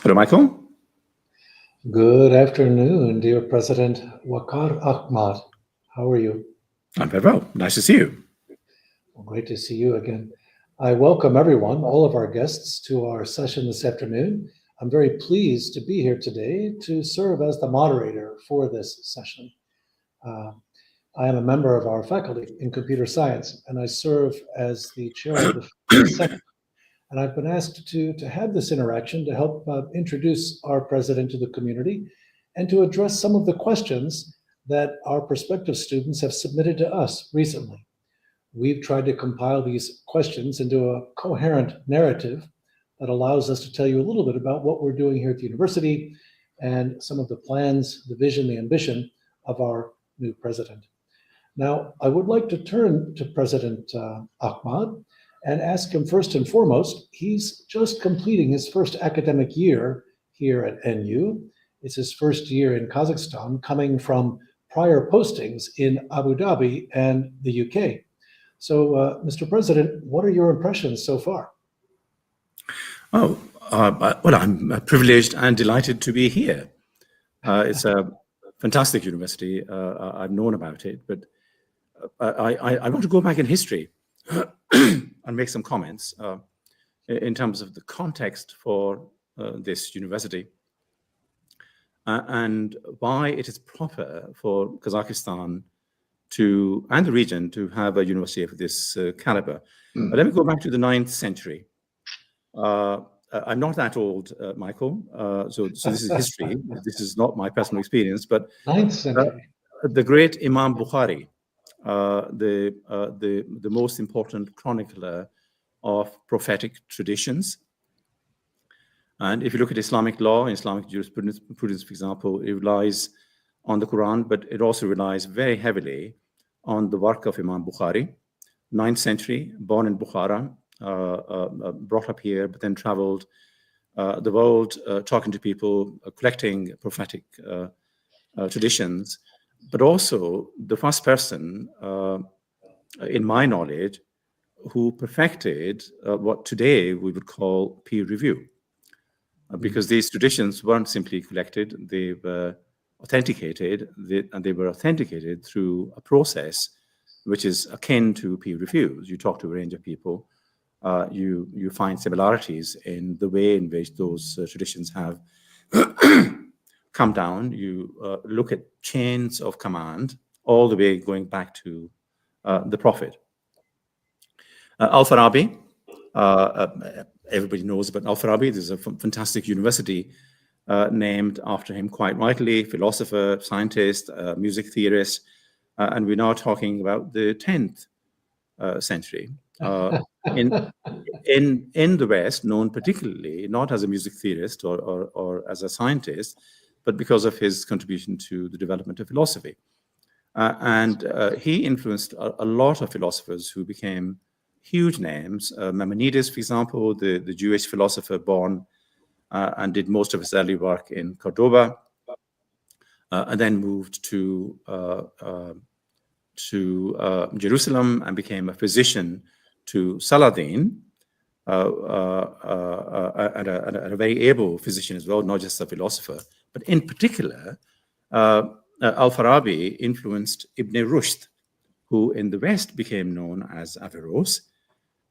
Hello, Michael. Good afternoon, dear President Waqar Ahmad. How are you? I'm very well. Nice to see you. Well, great to see you again. I welcome everyone, all of our guests, to our session this afternoon. I'm very pleased to be here today to serve as the moderator for this session. I am a member of our faculty in computer science, and I serve as the chair of the Senate. And I've been asked to have this interaction to help introduce our president to the community and to address some of the questions that our prospective students have submitted to us recently. We've tried to compile these questions into a coherent narrative that allows us to tell you a little bit about what we're doing here at the university and some of the plans, the vision, the ambition of our new president. Now, I would like to turn to President Ahmad and ask him first and foremost, he's just completing his first academic year here at NU. It's his first year in Kazakhstan, coming from prior postings in Abu Dhabi and the UK. So, Mr. President, what are your impressions so far? Well, I'm privileged and delighted to be here. It's a fantastic university. I've known about it, but I want to go back in history and make some comments in terms of the context for this university and why it is proper for Kazakhstan and the region to have a university of this caliber. But let me go back to the 9th century. I'm not that old, Michael, so this is history. This is not my personal experience, but 9th century. The great Imam Bukhari, the most important chronicler of prophetic traditions. And if you look at Islamic law, Islamic jurisprudence, for example, it relies on the Quran, but it also relies very heavily on the work of Imam Bukhari, 9th century, born in Bukhara, brought up here, but then traveled the world, talking to people, collecting prophetic traditions, but also the first person, in my knowledge, who perfected what today we would call peer review. Because these traditions weren't simply collected, they were authenticated, and they were authenticated through a process which is akin to peer reviews. You talk to a range of people, you find similarities in the way in which those traditions have come down. You look at chains of command all the way going back to the Prophet. Al-Farabi, everybody knows about Al-Farabi. There's a fantastic university named after him, quite rightly, philosopher, scientist, music theorist, and we're now talking about the 10th century. In the West, known particularly not as a music theorist or as a scientist, but because of his contribution to the development of philosophy. And he influenced a lot of philosophers who became huge names. Maimonides, for example, the Jewish philosopher born and did most of his early work in Cordoba, and then moved to Jerusalem and became a physician to Saladin, and a very able physician as well, not just a philosopher. But in particular, Al-Farabi influenced Ibn Rushd, who in the West became known as Averroes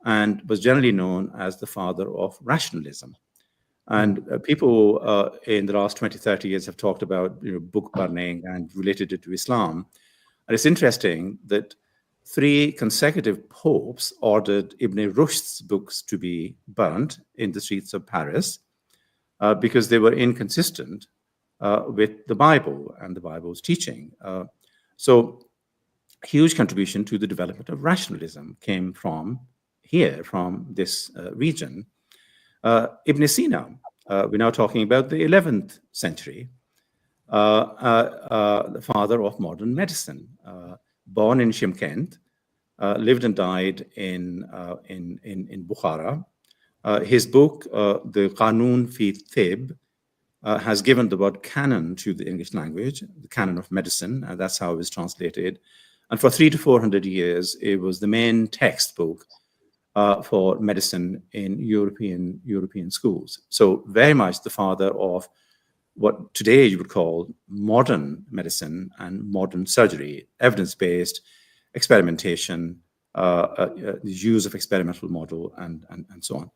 and was generally known as the father of rationalism. And people in the last 20, 30 years have talked about book burning and related it to Islam. And it's interesting that 3 consecutive popes ordered Ibn Rushd's books to be burnt in the streets of Paris because they were inconsistent with the Bible and the Bible's teaching. So huge contribution to the development of rationalism came from here, from this region. Ibn Sina, we're now talking about the 11th century, the father of modern medicine, born in Shymkent, lived and died in Bukhara. His book, the Qanun fi Tib, has given the word canon to the English language, the canon of medicine, and that's how it was translated. And for 300 to 400 years, it was the main textbook for medicine in European schools. So very much the father of what today you would call modern medicine and modern surgery, evidence-based experimentation, the use of experimental model, and so on.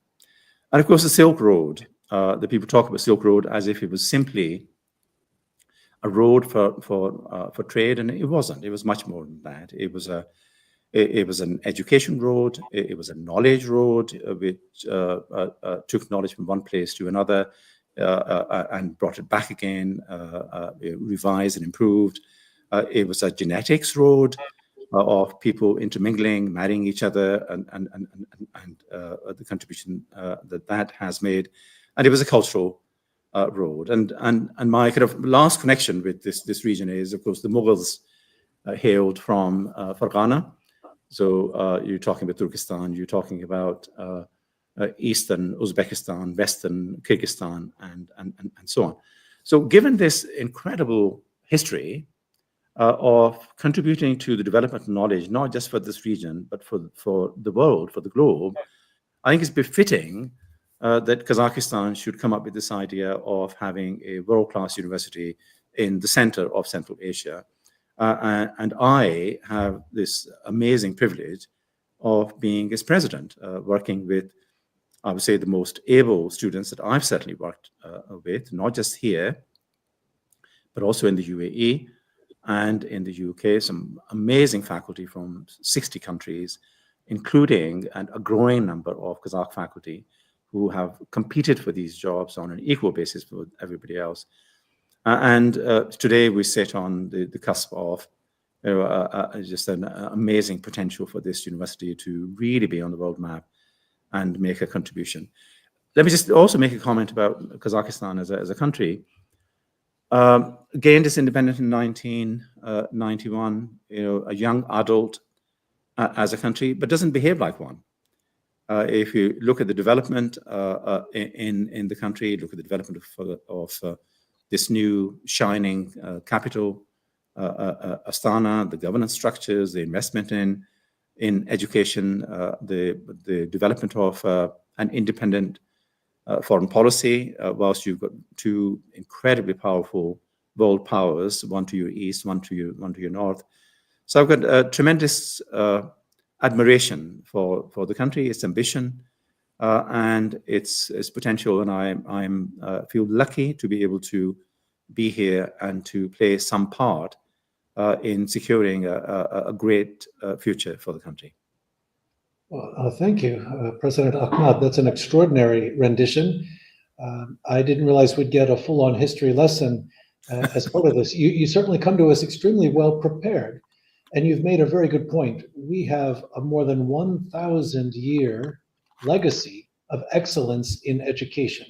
And of course, the Silk Road. The people talk about Silk Road as if it was simply a road for trade, and it wasn't. It was much more than that. It was an education road. It was a knowledge road, which took knowledge from one place to another and brought it back again, revised and improved. It was a genetics road of people intermingling, marrying each other, and the contribution that has made. And it was a cultural road. And my kind of last connection with this region is, of course, the Mughals hailed from Farghana. So you're talking about Turkestan, you're talking about Eastern Uzbekistan, Western Kyrgyzstan, and so on. So given this incredible history of contributing to the development of knowledge, not just for this region, but for the world, for the globe, I think it's befitting that Kazakhstan should come up with this idea of having a world-class university in the center of Central Asia. And I have this amazing privilege of being its president, working with, I would say, the most able students that I've certainly worked with, not just here, but also in the UAE and in the UK, some amazing faculty from 60 countries, including a growing number of Kazakh faculty who have competed for these jobs on an equal basis with everybody else. And today we sit on the cusp of just an amazing potential for this university to really be on the world map and make a contribution. Let me just also make a comment about Kazakhstan as a country. Gained its independence in 1991, a young adult as a country, but doesn't behave like one. If you look at the development in the country, look at the development of this new shining capital, Astana, the governance structures, the investment in education, the development of an independent foreign policy, whilst you've got two incredibly powerful world powers, one to your east, one to your north. So I've got tremendous admiration for the country, its ambition, and its potential, and I feel lucky to be able to be here and to play some part in securing a great future for the country. Well, thank you, President Ahmad. That's an extraordinary rendition. I didn't realize we'd get a full-on history lesson as part of this. You certainly come to us extremely well prepared, and you've made a very good point. We have a more than 1,000-year legacy of excellence in education.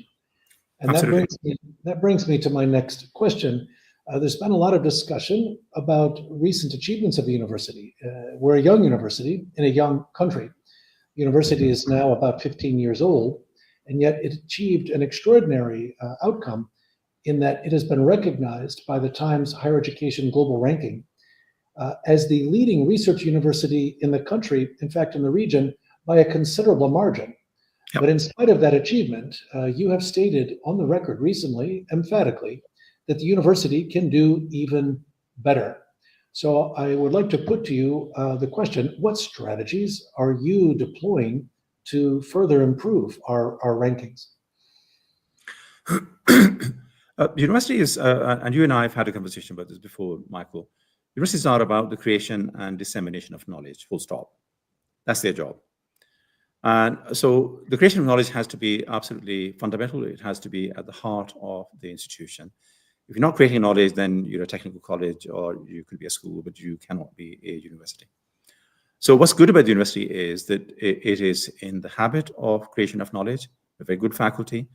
And that brings me to my next question. There's been a lot of discussion about recent achievements of the university. We're a young university in a young country. The university is now about 15 years old, and yet it achieved an extraordinary outcome in that it has been recognized by the Times Higher Education Global Ranking as the leading research university in the country, in fact, in the region, by a considerable margin. Yep. But in spite of that achievement, you have stated on the record recently, emphatically, that the university can do even better. So I would like to put to you the question, what strategies are you deploying to further improve our rankings? University is, and you and I have had a conversation about this before, Michael, universities are about the creation and dissemination of knowledge, full stop. That's their job. And so the creation of knowledge has to be absolutely fundamental. It has to be at the heart of the institution. If you're not creating knowledge, then you're a technical college or you could be a school, but you cannot be a university. So what's good about the university is that it is in the habit of creation of knowledge, a very good faculty.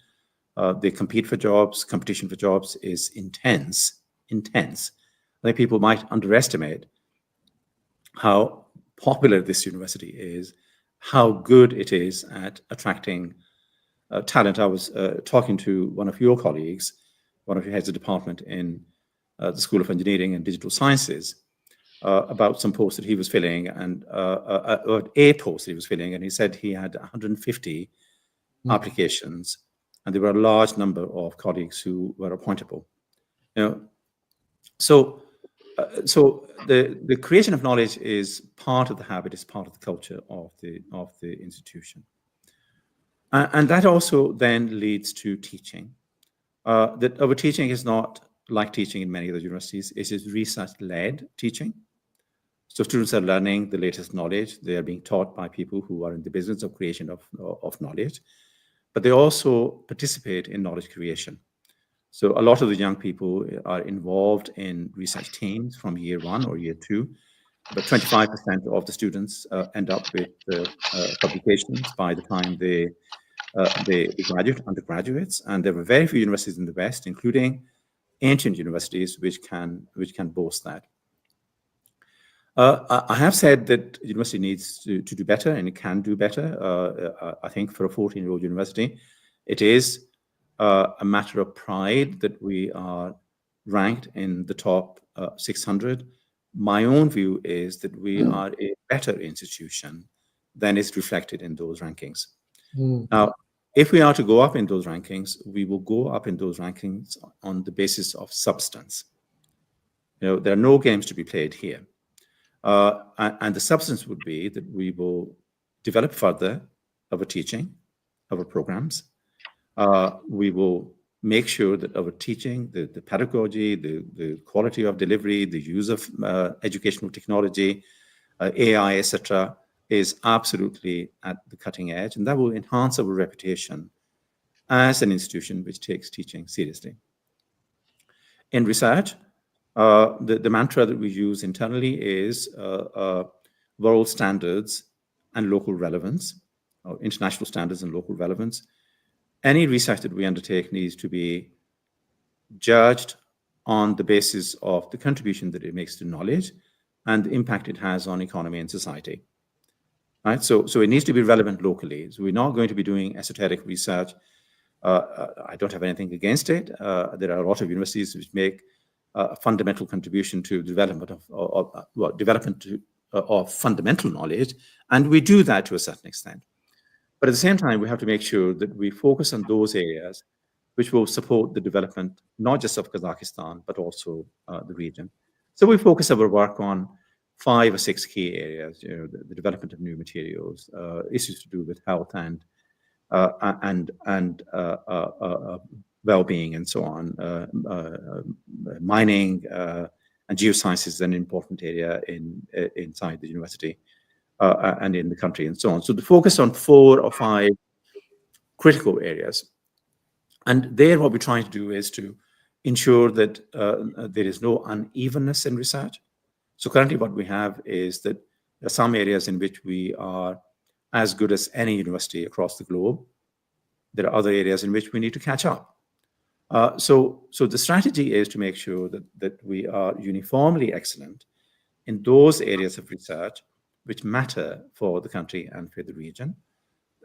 They compete for jobs. Competition for jobs is intense. I think people might underestimate how popular this university is, how good it is at attracting talent. I was talking to one of your colleagues, one of your heads of department in the School of Engineering and Digital Sciences, about some posts that he was filling, and a post that he was filling, and he said he had 150 applications, and there were a large number of colleagues who were appointable. So the creation of knowledge is part of the habit, is part of the culture of the institution, and that also then leads to teaching. That our teaching is not like teaching in many other universities. It is research-led teaching. So students are learning the latest knowledge. They are being taught by people who are in the business of creation of knowledge, but they also participate in knowledge creation. So a lot of the young people are involved in research teams from year 1 or year 2, but 25% of the students end up with publications by the time they graduate, undergraduates, and there are very few universities in the West, including ancient universities, which can boast that. I have said that the university needs to do better, and it can do better. I think for a 14-year-old university, it is a matter of pride that we are ranked in the top 600. My own view is that we are a better institution than is reflected in those rankings. Now, if we are to go up in those rankings, we will go up in those rankings on the basis of substance. There are no games to be played here. And the substance would be that we will develop further our teaching, our programs. We will make sure that our teaching, the pedagogy, the quality of delivery, the use of educational technology, AI, etc., is absolutely at the cutting edge, and that will enhance our reputation as an institution which takes teaching seriously. In research, the mantra that we use internally is world standards and local relevance, or international standards and local relevance. Any research that we undertake needs to be judged on the basis of the contribution that it makes to knowledge and the impact it has on economy and society. Right? So it needs to be relevant locally. So we're not going to be doing esoteric research. I don't have anything against it. There are a lot of universities which make a fundamental contribution to the development of fundamental knowledge, and we do that to a certain extent. But at the same time, we have to make sure that we focus on those areas which will support the development, not just of Kazakhstan, but also the region. So we focus our work on 5 or 6 key areas, the development of new materials, issues to do with health and well-being and so on. Mining and geoscience is an important area inside the university and in the country and so on. So the focus on 4 or 5 critical areas. And there what we're trying to do is to ensure that there is no unevenness in research. So currently what we have is that there are some areas in which we are as good as any university across the globe. There are other areas in which we need to catch up. So the strategy is to make sure that we are uniformly excellent in those areas of research which matter for the country and for the region.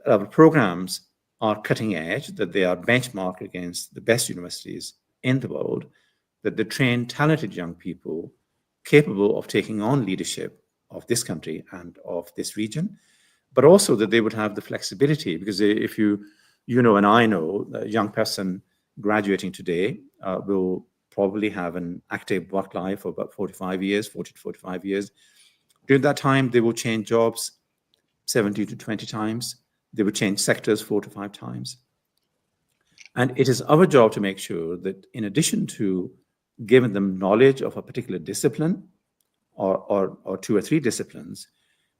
Our programs are cutting edge, that they are benchmarked against the best universities in the world, that they train talented young people capable of taking on leadership of this country and of this region, but also that they would have the flexibility, because if you know and I know, a young person graduating today will probably have an active work life of about 40 to 45 years. During that time, they will change jobs 70 to 20 times. They will change sectors 4 to 5 times. And it is our job to make sure that in addition to giving them knowledge of a particular discipline or 2 or 3 disciplines,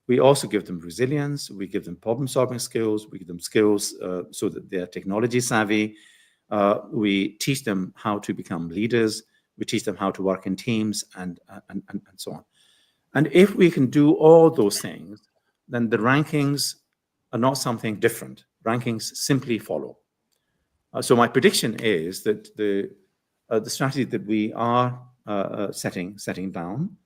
we also give them resilience, we give them problem-solving skills, we give them skills so that they are technology savvy. We teach them how to become leaders. We teach them how to work in teams and so on. And if we can do all those things, then the rankings are not something different. Rankings simply follow. So my prediction is that the strategy that we are setting down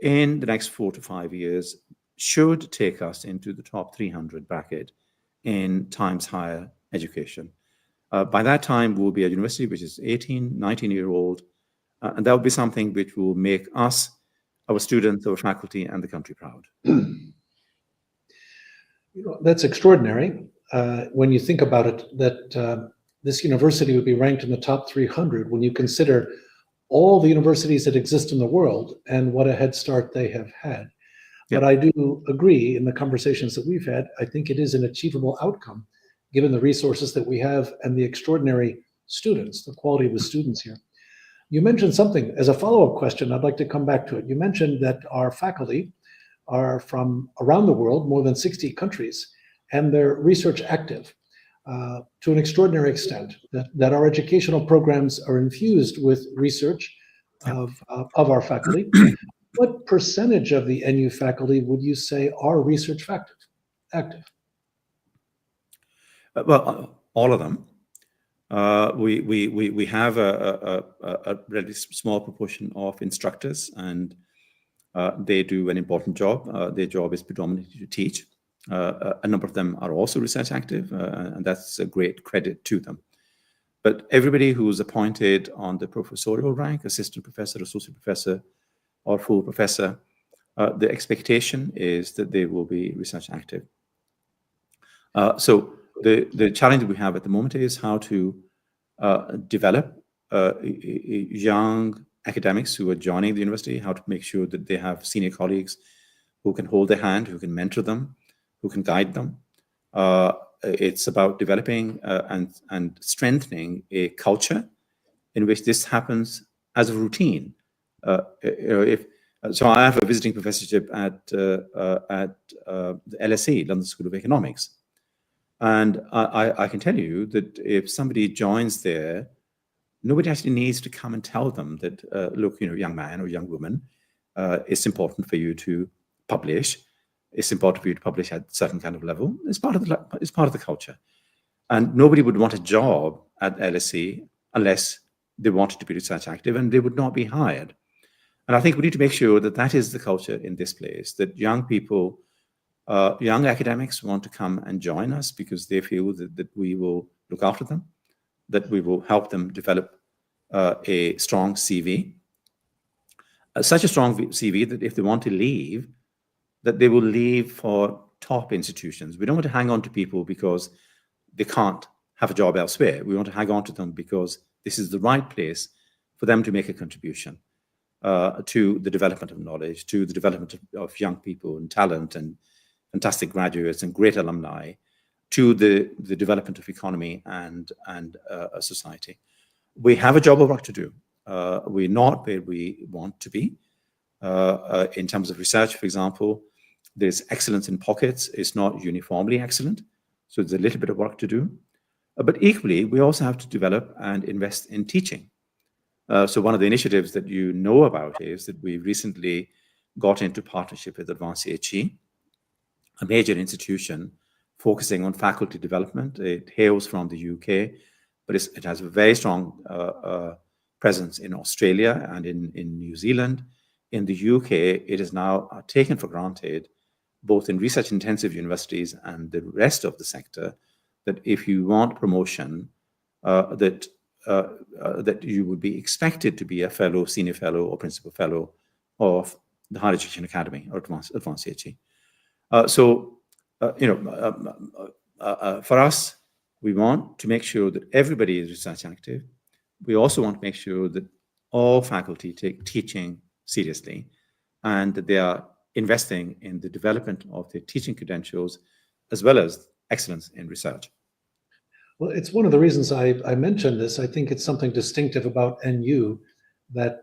in the next 4 to 5 years should take us into the top 300 bracket in Times Higher Education. By that time, we'll be a university which is 18, 19-year-old, and that will be something which will make us, our students, our faculty, and the country proud. That's extraordinary when you think about it, that this university would be ranked in the top 300 when you consider all the universities that exist in the world and what a head start they have had. Yep. But I do agree in the conversations that we've had, I think it is an achievable outcome given the resources that we have and the extraordinary students, the quality of the students here. You mentioned something as a follow-up question, I'd like to come back to it. You mentioned that our faculty are from around the world, more than 60 countries, and they're research active to an extraordinary extent, that our educational programs are infused with research of our faculty. What percentage of the NU faculty would you say are research active? Well, all of them. We have a really small proportion of instructors, and they do an important job. Their job is predominantly to teach. A number of them are also research active, and that's a great credit to them. But everybody who's appointed on the professorial rank, assistant professor, associate professor, or full professor, the expectation is that they will be research active. So the challenge that we have at the moment is how to develop young academics who are joining the university, how to make sure that they have senior colleagues who can hold their hand, who can mentor them, who can guide them. It's about developing and strengthening a culture in which this happens as a routine. So I have a visiting professorship at the LSE, London School of Economics. And I can tell you that if somebody joins there, nobody actually needs to come and tell them that, look, young man or young woman, it's important for you to publish. It's important for you to publish at a certain kind of level. It's part of the culture. And nobody would want a job at LSE unless they wanted to be research active, and they would not be hired. And I think we need to make sure that that is the culture in this place, that young people, young academics want to come and join us because they feel that we will look after them, that we will help them develop a strong CV, such a strong CV that if they want to leave, that they will leave for top institutions. We don't want to hang on to people because they can't have a job elsewhere. We want to hang on to them because this is the right place for them to make a contribution to the development of knowledge, to the development of young people and talent and fantastic graduates and great alumni, to the development of economy and a society. We have a job of work to do. We're not where we want to be. In terms of research, for example, there's excellence in pockets. It's not uniformly excellent. So there's a little bit of work to do. But equally, we also have to develop and invest in teaching. So one of the initiatives that you know about is that we recently got into partnership with AdvanceHE, a major institution focusing on faculty development. It hails from the UK, but it has a very strong presence in Australia and in New Zealand. In the UK, it is now taken for granted, both in research-intensive universities and the rest of the sector, that if you want promotion, that you would be expected to be a fellow, senior fellow, or principal fellow of the Higher Education Academy or AdvanceHE. For us, we want to make sure that everybody is research active. We also want to make sure that all faculty take teaching seriously and that they are investing in the development of their teaching credentials as well as excellence in research. Well, it's one of the reasons I mentioned this. I think it's something distinctive about NU that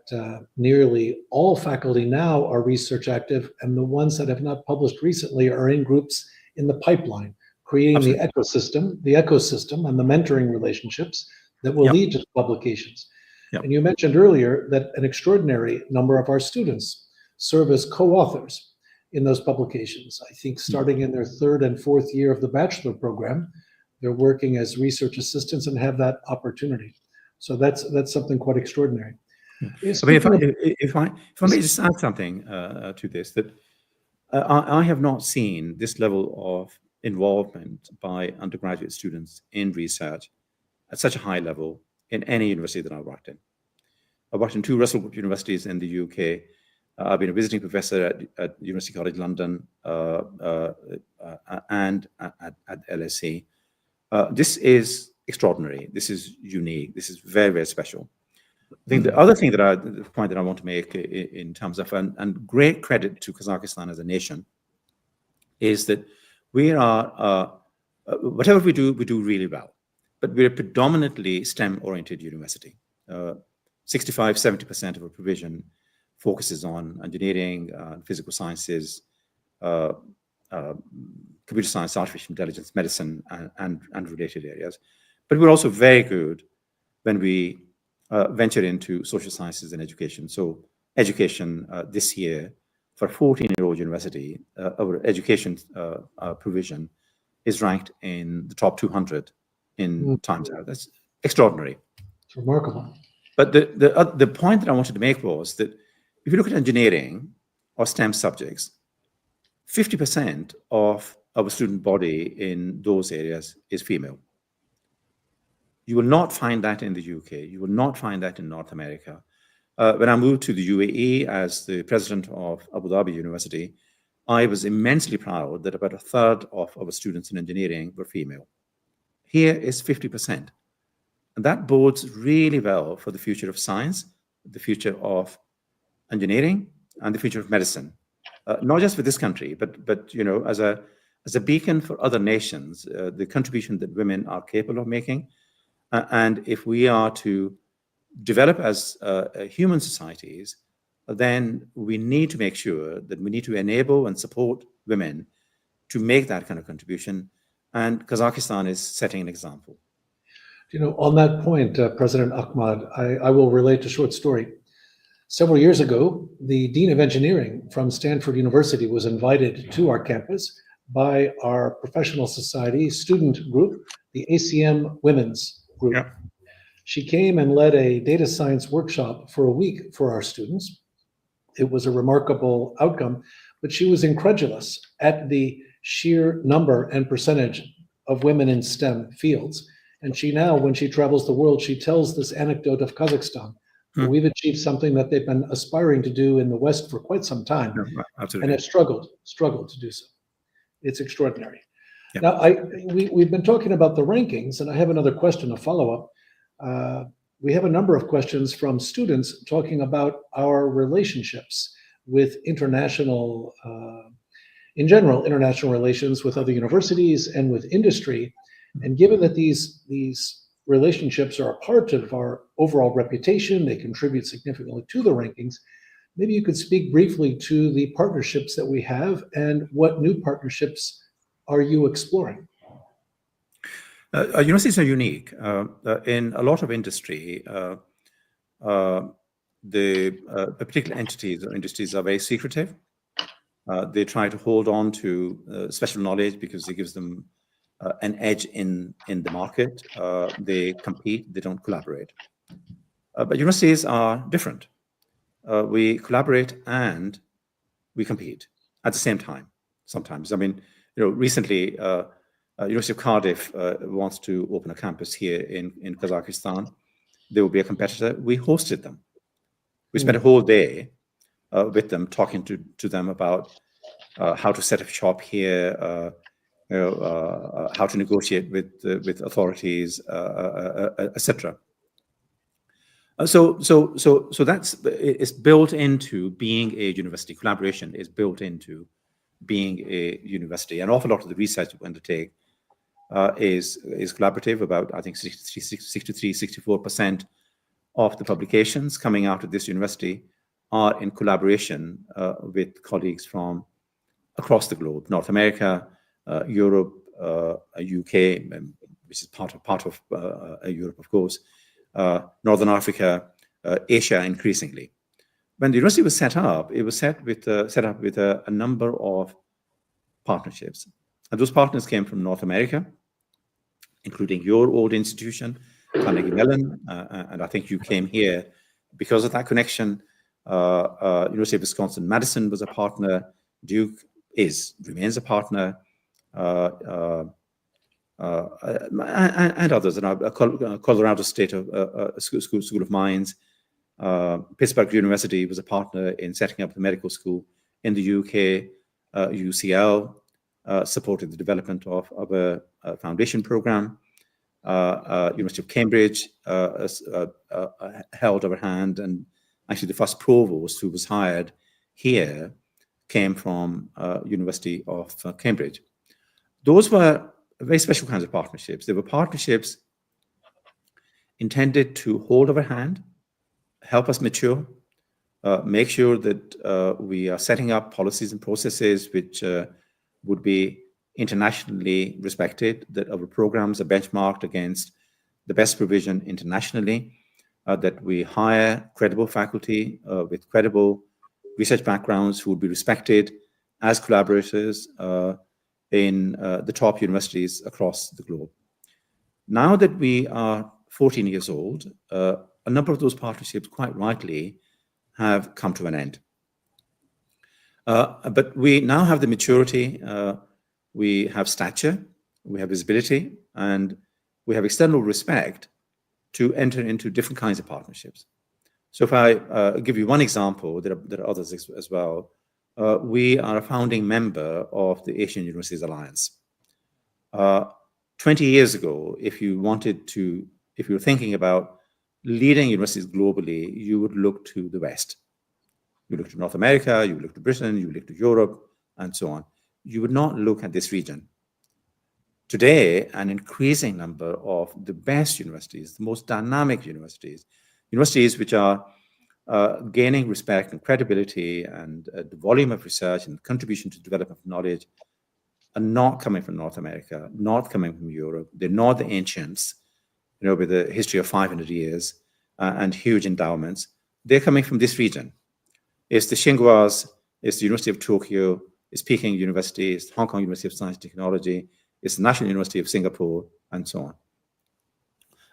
nearly all faculty now are research active, and the ones that have not published recently are in groups in the pipeline, creating Absolutely. the ecosystem and the mentoring relationships that will lead to publications. Yep. And you mentioned earlier that an extraordinary number of our students serve as co-authors in those publications. I think starting in their third and fourth year of the bachelor program, they're working as research assistants and have that opportunity. So that's something quite extraordinary. I mean, if I may just add something to this, that I have not seen this level of involvement by undergraduate students in research at such a high level in any university that I've worked in. I've worked in 2 Russell Group universities in the UK. I've been a visiting professor at University College London and at LSE. This is extraordinary. This is unique. This is very, very special. I think the other thing the point that I want to make in terms of, and great credit to Kazakhstan as a nation, is that we are, whatever we do really well, but we're a predominantly STEM-oriented university. 65–70% of our provision focuses on engineering, physical sciences, computer science, artificial intelligence, medicine, and related areas. But we're also very good when we venture into social sciences and education. So education this year, for a 14-year-old university, our education provision is ranked in the top 200 in Times Out. That's extraordinary. It's remarkable. But the point that I wanted to make was that if you look at engineering or STEM subjects, 50% of our student body in those areas is female. You will not find that in the UK. You will not find that in North America. When I moved to the UAE as the president of Abu Dhabi University, I was immensely proud that about 1/3 of our students in engineering were female. Here is 50%. And that bodes really well for the future of science, the future of engineering, and the future of medicine. Not just for this country, but you know, as a beacon for other nations, the contribution that women are capable of making. And if we are to develop as human societies, then we need to make sure that we need to enable and support women to make that kind of contribution. And Kazakhstan is setting an example. You know, on that point, President Ahmad, I will relate a short story. Several years ago, the Dean of Engineering from Stanford University was invited to our campus by our professional society student group, the ACM Women's Group. Yeah. She came and led a data science workshop for a week for our students. It was a remarkable outcome, but she was incredulous at the sheer number and percentage of women in STEM fields. And she now, when she travels the world, she tells this anecdote of Kazakhstan, We've achieved something that they've been aspiring to do in the West for quite some time, No, absolutely. and have struggled to do so. It's extraordinary. Yeah. Now, we've been talking about the rankings, and I have another question, a follow-up. We have a number of questions from students talking about our relationships with international, in general, international relations with other universities and with industry. And given that these relationships are a part of our overall reputation, they contribute significantly to the rankings, maybe you could speak briefly to the partnerships that we have and what new partnerships are you exploring? Universities are unique. In a lot of industry, the particular entities or industries are very secretive. They try to hold on to special knowledge because it gives them an edge in the market. They compete, they don't collaborate. But universities are different. We collaborate and we compete at the same time sometimes. I mean, recently, University of Cardiff wants to open a campus here in Kazakhstan. There will be a competitor. We hosted them. We spent a whole day with them, talking to them about how to set up shop here, how to negotiate with authorities, etc. So that's it's built into being a university. Collaboration is built into being a university. An awful lot of the research we undertake is collaborative. About, I think, 64% of the publications coming out of this university are in collaboration with colleagues from across the globe: North America, Europe, UK, which is part of Europe, of course, Northern Africa, Asia, increasingly. When the university was set up, it was set up with a number of partnerships, and those partners came from North America, including your old institution, Carnegie Mellon, and I think you came here because of that connection. University of Wisconsin-Madison was a partner. Duke remains a partner, and others. And Colorado State School of Mines, Pittsburgh University was a partner in setting up the medical school in the UK. UCL supported the development of a foundation program. University of Cambridge held our hand, and actually the first provost who was hired here came from University of Cambridge. Those were very special kinds of partnerships. They were partnerships intended to hold our hand, help us mature, make sure that we are setting up policies and processes which would be internationally respected, that our programs are benchmarked against the best provision internationally, that we hire credible faculty with credible research backgrounds who would be respected as collaborators in the top universities across the globe. Now that we are 14 years old, a number of those partnerships, quite rightly, have come to an end. But we now have the maturity, we have stature, we have visibility, and we have external respect to enter into different kinds of partnerships. So if I give you one example, there are others as well. We are a founding member of the Asian Universities Alliance. 20 years ago, if you were thinking about leading universities globally, you would look to the West. You look to North America, you look to Britain, you look to Europe, and so on. You would not look at this region. Today, an increasing number of the best universities, the most dynamic universities which are gaining respect and credibility and the volume of research and contribution to development of knowledge are not coming from North America, not coming from Europe. They're not the ancients, with a history of 500 years and huge endowments. They're coming from this region. It's the Tsinghua, it's the University of Tokyo, it's Peking University, it's the Hong Kong University of Science and Technology, it's the National University of Singapore, and so on.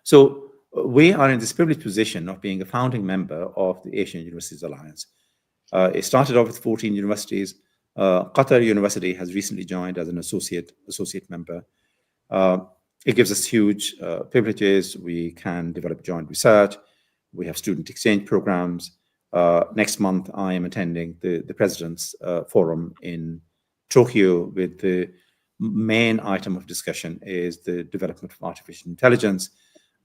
So we are in this privileged position of being a founding member of the Asian Universities Alliance. It started off with 14 universities. Qatar University has recently joined as an associate member. It gives us huge privileges. We can develop joint research. We have student exchange programs. Next month, I am attending the President's Forum in Tokyo, with the main item of discussion is the development of artificial intelligence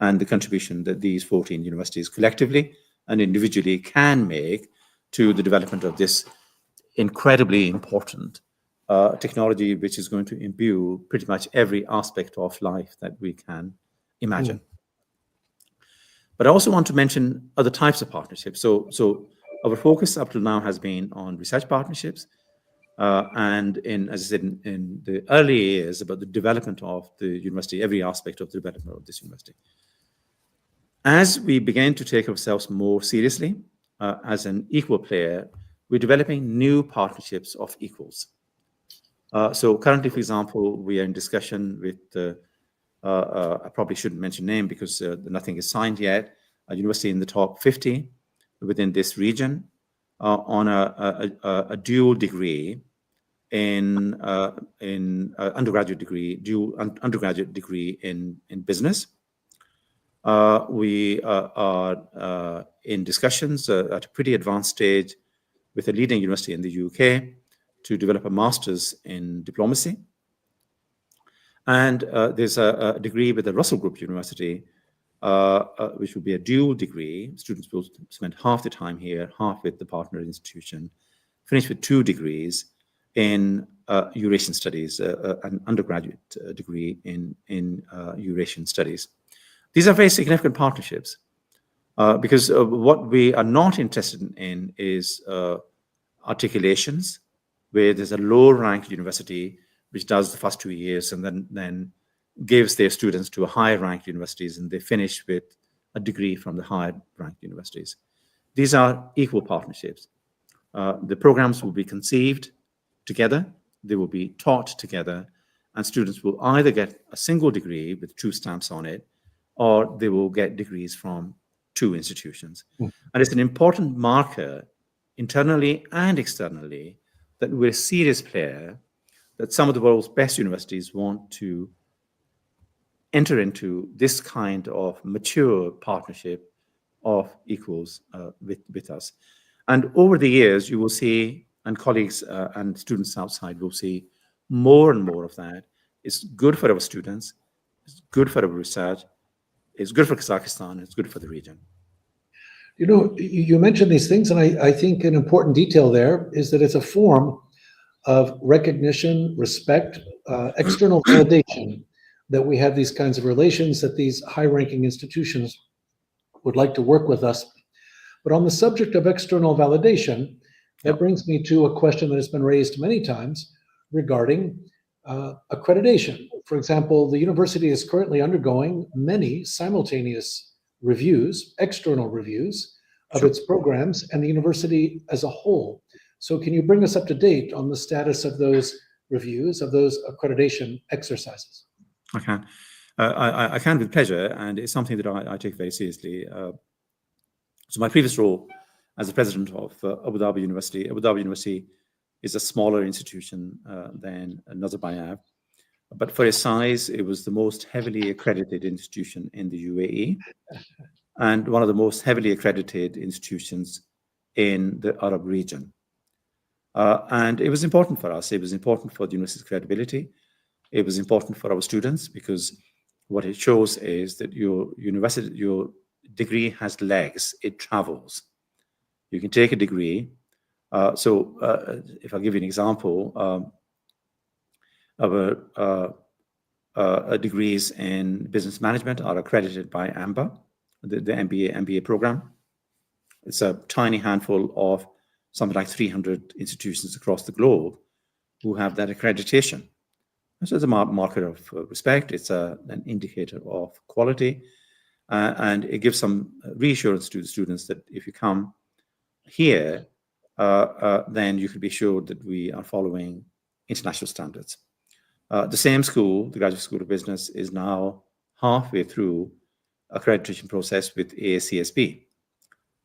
and the contribution that these 14 universities collectively and individually can make to the development of this incredibly important technology, which is going to imbue pretty much every aspect of life that we can imagine. But I also want to mention other types of partnerships. So our focus up till now has been on research partnerships, and as I said, in the early years, about the development of the university, every aspect of the development of this university. As we begin to take ourselves more seriously as an equal player, we're developing new partnerships of equals. So currently, for example, we are in discussion with, I probably shouldn't mention name because nothing is signed yet, a university in the top 50 within this region on a dual degree in undergraduate degree, dual undergraduate degree in business. We are in discussions at a pretty advanced stage with a leading university in the UK to develop a master's in diplomacy. And there's a degree with the Russell Group University, which will be a dual degree. Students will spend half the time here, half with the partner institution, finish with 2 degrees in Eurasian studies, an undergraduate degree in Eurasian studies. These are very significant partnerships because what we are not interested in is articulations where there's a low-ranked university which does the first 2 years and then gives their students to a higher-ranked universities, and they finish with a degree from the higher-ranked universities. These are equal partnerships. The programs will be conceived together, they will be taught together, and students will either get a single degree with 2 stamps on it, or they will get degrees from 2 institutions. And it's an important marker internally and externally that we're a serious player, that some of the world's best universities want to enter into this kind of mature partnership of equals with us. And over the years, you will see, and colleagues and students outside will see more and more of that. It's good for our students, it's good for our research, it's good for Kazakhstan, it's good for the region. You know, you mentioned these things, and I think an important detail there is that it's a form of recognition, respect, external validation, that we have these kinds of relations, that these high-ranking institutions would like to work with us. But on the subject of external validation, that brings me to a question that has been raised many times regarding accreditation. For example, the university is currently undergoing many simultaneous reviews, external reviews of its programs and the university as a whole. So can you bring us up to date on the status of those reviews, of those accreditation exercises? I can. I can with pleasure, and it's something that I take very seriously. So my previous role as the president of Abu Dhabi University is a smaller institution than Nazarbayev, but for its size, it was the most heavily accredited institution in the UAE and one of the most heavily accredited institutions in the Arab region. And it was important for us. It was important for the university's credibility. It was important for our students because what it shows is that your degree has legs, it travels. You can take a degree. If I give you an example, our degrees in business management are accredited by AMBA, the MBA program. It's a tiny handful of something like 300 institutions across the globe who have that accreditation. So it's a marker of respect. It's an indicator of quality, and it gives some reassurance to the students that if you come here, then you can be sure that we are following international standards. The same school, the Graduate School of Business, is now halfway through accreditation process with AACSB.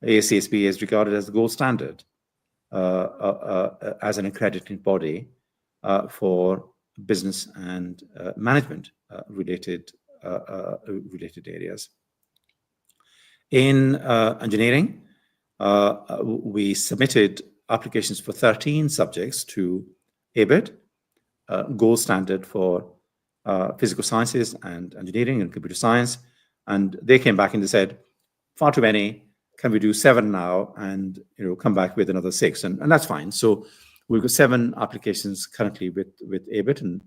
AACSB is regarded as the gold standard as an accrediting body for business and management related areas. In engineering, we submitted applications for 13 subjects to ABIT, gold standard for physical sciences and engineering and computer science. And they came back and they said, far too many. Can we do 7 now and come back with another 6? And that's fine. So we've got 7 applications currently with ABIT, and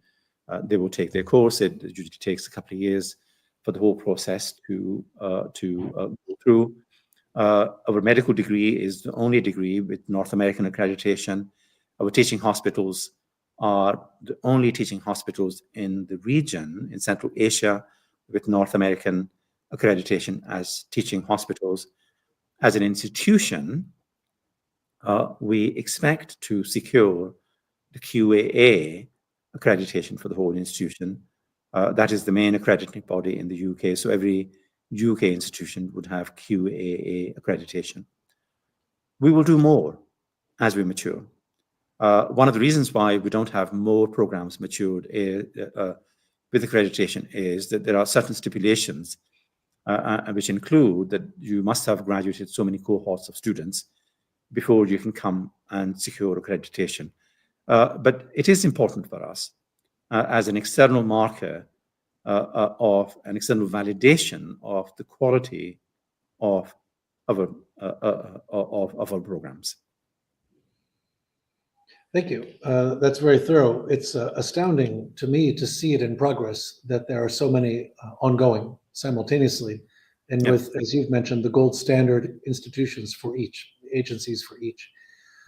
they will take their course. It usually takes a couple of years for the whole process to go through. Our medical degree is the only degree with North American accreditation. Our teaching hospitals are the only teaching hospitals in the region in Central Asia with North American accreditation as teaching hospitals. As an institution, we expect to secure the QAA accreditation for the whole institution. That is the main accrediting body in the UK. So every UK institution would have QAA accreditation. We will do more as we mature. One of the reasons why we don't have more programs matured with accreditation is that there are certain stipulations which include that you must have graduated so many cohorts of students before you can come and secure accreditation. But it is important for us as an external marker of an external validation of the quality of our programs. Thank you. That's very thorough. It's astounding to me to see it in progress, that there are so many ongoing simultaneously. And with, as you've mentioned, the gold standard institutions for each, agencies for each.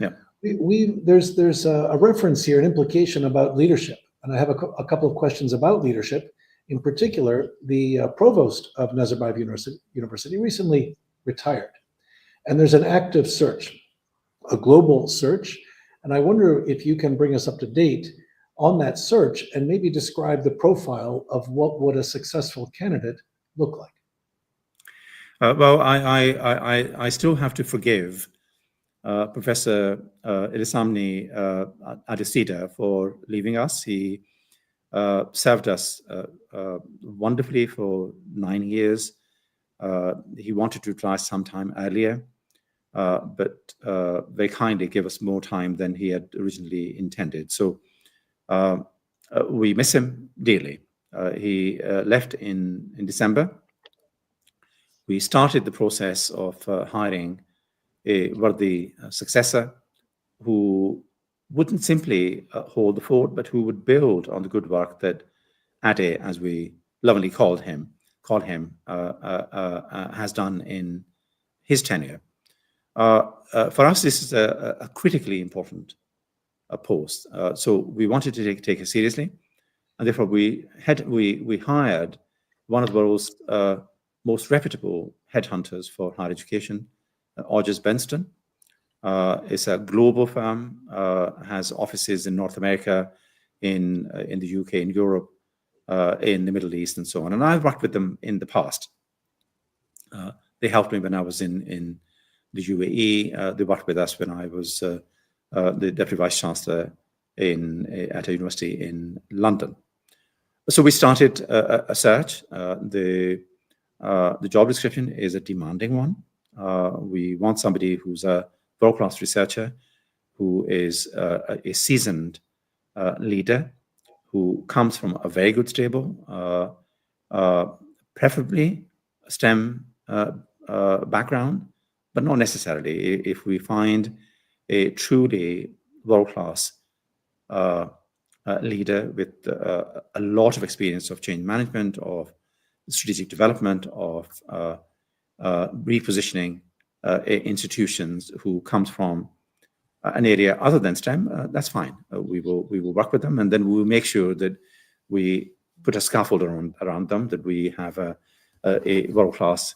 Yeah. There's a reference here, an implication about leadership. And I have a couple of questions about leadership. In particular, the provost of Nazarbayev University recently retired. And there's an active search, a global search. And I wonder if you can bring us up to date on that search and maybe describe the profile of what would a successful candidate look like. Well, I still have to forgive Professor Ilisamni Adesida for leaving us. He served us wonderfully for 9 years. He wanted to try sometime earlier, but very kindly gave us more time than he had originally intended. So we miss him dearly. He left in December. We started the process of hiring a worthy successor who wouldn't simply hold the fort, but who would build on the good work that Ade, as we lovingly call him, has done in his tenure. For us, this is a critically important post. So we wanted to take it seriously, and therefore we hired one of the world's most reputable headhunters for higher education, Odgers Benston. It's a global firm, has offices in North America, in the UK, in Europe, in the Middle East, and so on. And I've worked with them in the past. They helped me when I was in the UAE. They worked with us when I was the Deputy Vice Chancellor at a university in London. So we started a search. The job description is a demanding one. We want somebody who's a world-class researcher, who is a seasoned leader, who comes from a very good stable, preferably STEM background, but not necessarily. If we find a truly world-class leader with a lot of experience of change management, of strategic development, of repositioning institutions, who comes from an area other than STEM, that's fine. We will work with them, and then we will make sure that we put a scaffold around them, that we have a world-class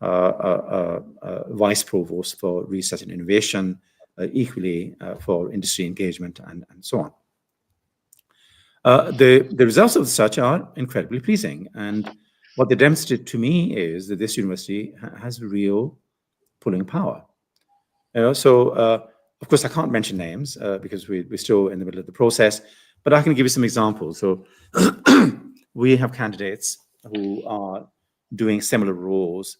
vice provost for research and innovation, equally for industry engagement, and so on. The results of the search are incredibly pleasing, and what they demonstrate to me is that this university has real pulling power. So of course I can't mention names because we're still in the middle of the process, but I can give you some examples. So we have candidates who are doing similar roles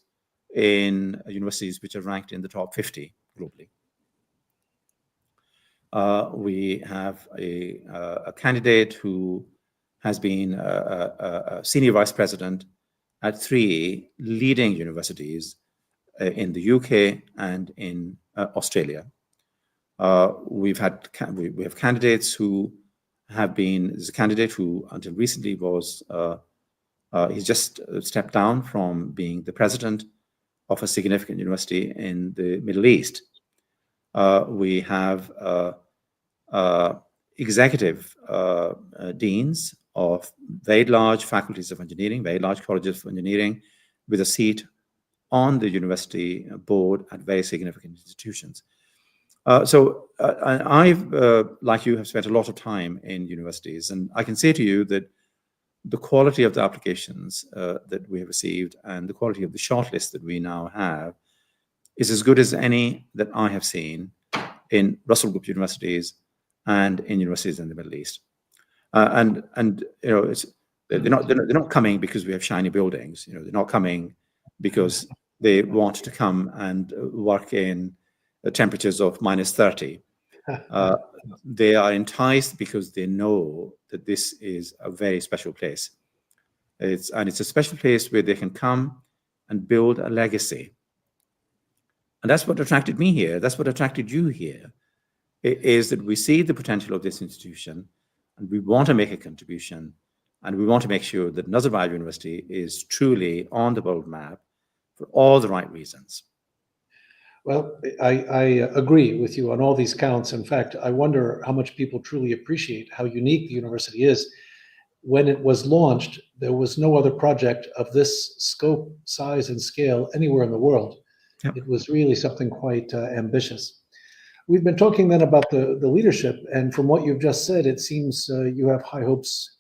in universities which are ranked in the top 50 globally. We have a candidate who has been a senior vice president at 3 leading universities in the UK and in Australia. We have candidates who have been. There's a candidate who until recently was he's just stepped down from being the president of a significant university in the Middle East. We have executive deans of very large faculties of engineering, very large colleges of engineering, with a seat on the university board at very significant institutions. So I've, like you, have spent a lot of time in universities, and I can say to you that the quality of the applications that we have received and the quality of the shortlist that we now have is as good as any that I have seen in Russell Group universities and in universities in the Middle East. And you know, they're not coming because we have shiny buildings. You know, they're not coming because they want to come and work in temperatures of -30. They are enticed because they know that this is a very special place. It's a special place where they can come and build a legacy. And that's what attracted me here. That's what attracted you here, is that we see the potential of this institution and we want to make a contribution, and we want to make sure that Nazarbayev University is truly on the world map for all the right reasons. Well, I agree with you on all these counts. In fact, I wonder how much people truly appreciate how unique the university is. When it was launched, there was no other project of this scope, size, and scale anywhere in the world. Yep. It was really something quite ambitious. We've been talking then about the leadership, and from what you've just said, it seems you have high hopes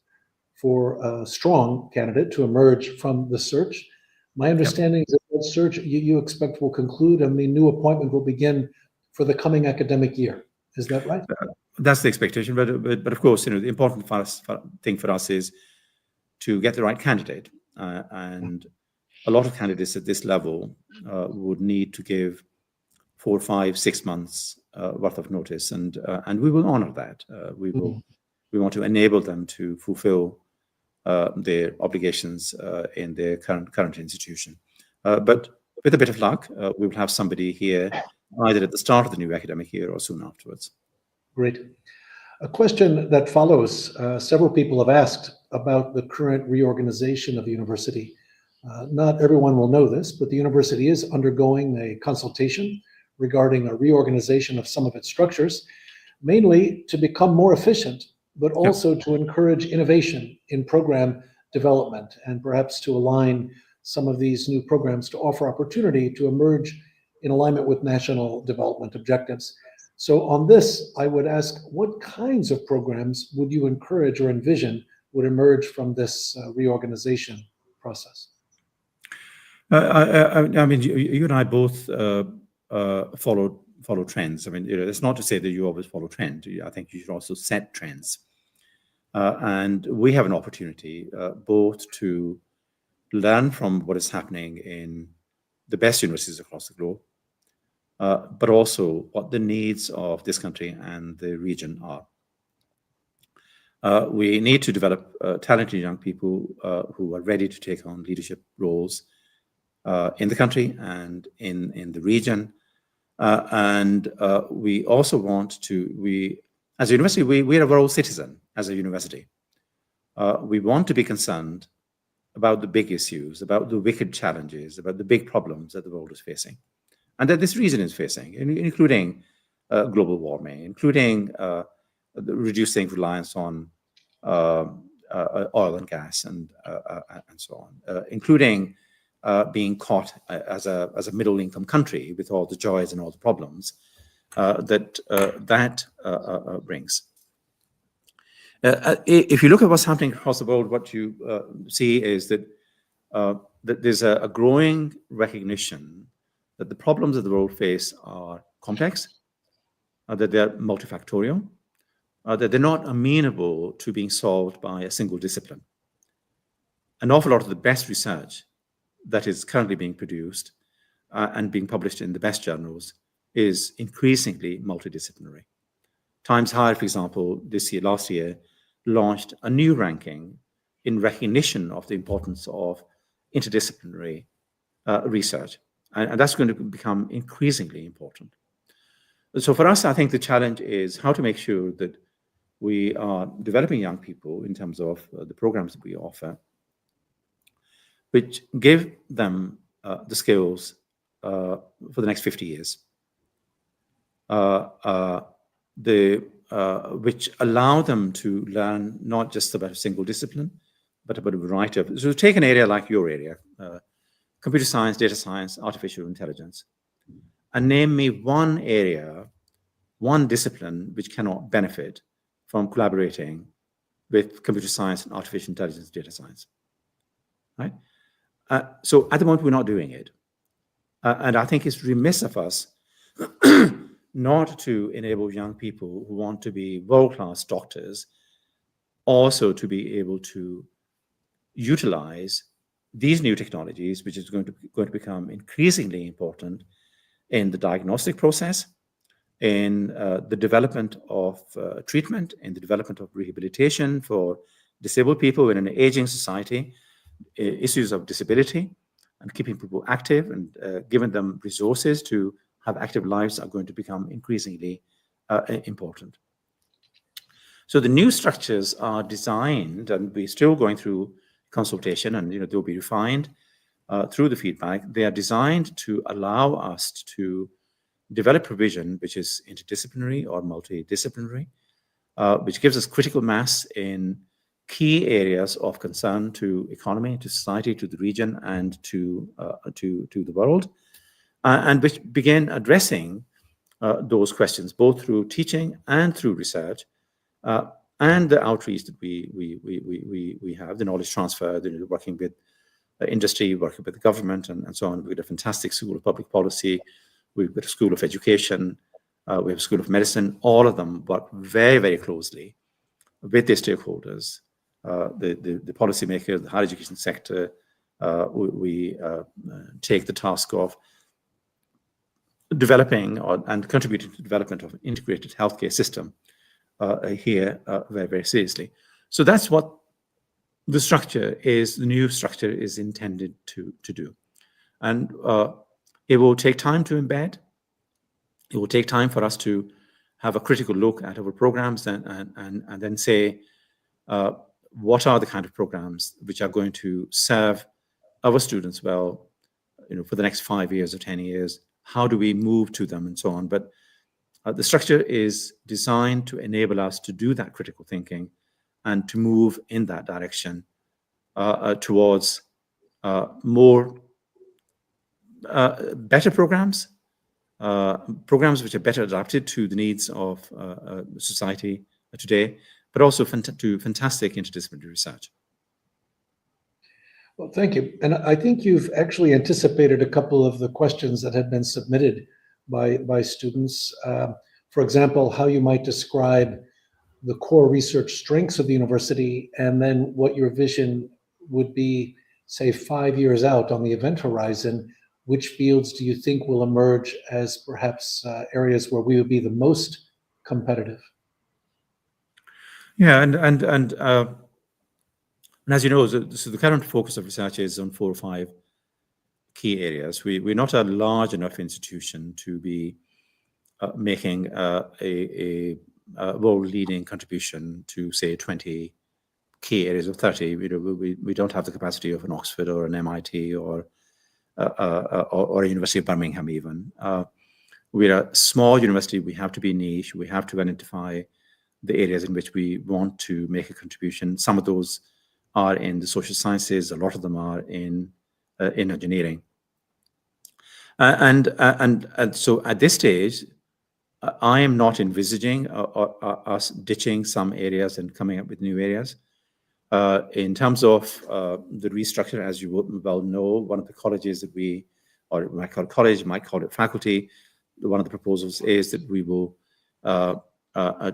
for a strong candidate to emerge from the search. My understanding is that that search you expect will conclude and the new appointment will begin for the coming academic year. Is that right? That's the expectation, but of course, you know, the important thing for us is to get the right candidate, and a lot of candidates at this level would need to give 4, 5, 6 months worth of notice, and we will honor that. We want to enable them to fulfill their obligations in their current institution. But with a bit of luck, we will have somebody here either at the start of the new academic year or soon afterwards. Great. A question that follows, several people have asked about the current reorganization of the university. Not everyone will know this, but the university is undergoing a consultation regarding a reorganization of some of its structures, mainly to become more efficient, but also to encourage innovation in program development and perhaps to align some of these new programs to offer opportunity to emerge in alignment with national development objectives. So on this, I would ask, what kinds of programs would you encourage or envision would emerge from this reorganization process? I mean, you and I both follow trends. I mean, you know, it's not to say that you always follow trend. I think you should also set trends. And we have an opportunity both to learn from what is happening in the best universities across the globe, but also what the needs of this country and the region are. We need to develop talented young people who are ready to take on leadership roles in the country and in the region. And we also want to, as a university, we are a world citizen as a university. We want to be concerned about the big issues, about the wicked challenges, about the big problems that the world is facing, and that this region is facing, including global warming, including reducing reliance on oil and gas and so on, including being caught as a middle-income country with all the joys and all the problems that brings. If you look at what's happening across the world, what you see is that there's a growing recognition that the problems that the world face are complex, that they're multifactorial, that they're not amenable to being solved by a single discipline. An awful lot of the best research that is currently being produced and being published in the best journals is increasingly multidisciplinary. Times Higher, for example, last year, launched a new ranking in recognition of the importance of interdisciplinary research. And that's going to become increasingly important. So for us, I think the challenge is how to make sure that we are developing young people in terms of the programs that we offer, which give them the skills for the next 50 years, which allow them to learn not just about a single discipline, but about a variety of. So take an area like your area, computer science, data science, artificial intelligence, and name me one area, one discipline which cannot benefit from collaborating with computer science and artificial intelligence, data science, right? So at the moment, we're not doing it. And I think it's remiss of us not to enable young people who want to be world-class doctors also to be able to utilize these new technologies, which is going to become increasingly important in the diagnostic process, in the development of treatment, in the development of rehabilitation for disabled people in an aging society, issues of disability, and keeping people active and giving them resources to have active lives are going to become increasingly important. So the new structures are designed, and we're still going through consultation, and they'll be refined through the feedback. They are designed to allow us to develop provision which is interdisciplinary or multidisciplinary, which gives us critical mass in key areas of concern to economy, to society, to the region, and to the world, and which begin addressing those questions both through teaching and through research, and the outreach that we have, the knowledge transfer, working with industry, working with the government, and so on. We've got a fantastic School of Public Policy. We've got a School of Education. We have a School of Medicine. All of them work very, very closely with their stakeholders, the policymakers, the higher education sector. We take the task of developing and contributing to the development of an integrated healthcare system here very, very seriously. So that's what the structure is, the new structure is intended to do. And it will take time to embed. It will take time for us to have a critical look at our programs and then say, what are the kind of programs which are going to serve our students well, for the next 5 years or 10 years? How do we move to them and so on? But the structure is designed to enable us to do that critical thinking and to move in that direction towards better programs, programs which are better adapted to the needs of society today, but also to fantastic interdisciplinary research. Well, thank you. And I think you've actually anticipated a couple of the questions that had been submitted by students. For example, how you might describe the core research strengths of the university, and then what your vision would be, say, 5 years out on the event horizon. Which fields do you think will emerge as perhaps areas where we would be the most competitive? Yeah, and as you know, so the current focus of research is on 4 or 5 key areas. We're not a large enough institution to be making a world-leading contribution to, say, 20 key areas of 30. We don't have the capacity of an Oxford or an MIT or a University of Birmingham even. We're a small university. We have to be niche. We have to identify the areas in which we want to make a contribution. Some of those are in the social sciences. A lot of them are in engineering. And so at this stage, I am not envisaging us ditching some areas and coming up with new areas. In terms of the restructure, as you well know, one of the colleges that we, or we might call it college, might call it faculty, one of the proposals is that we will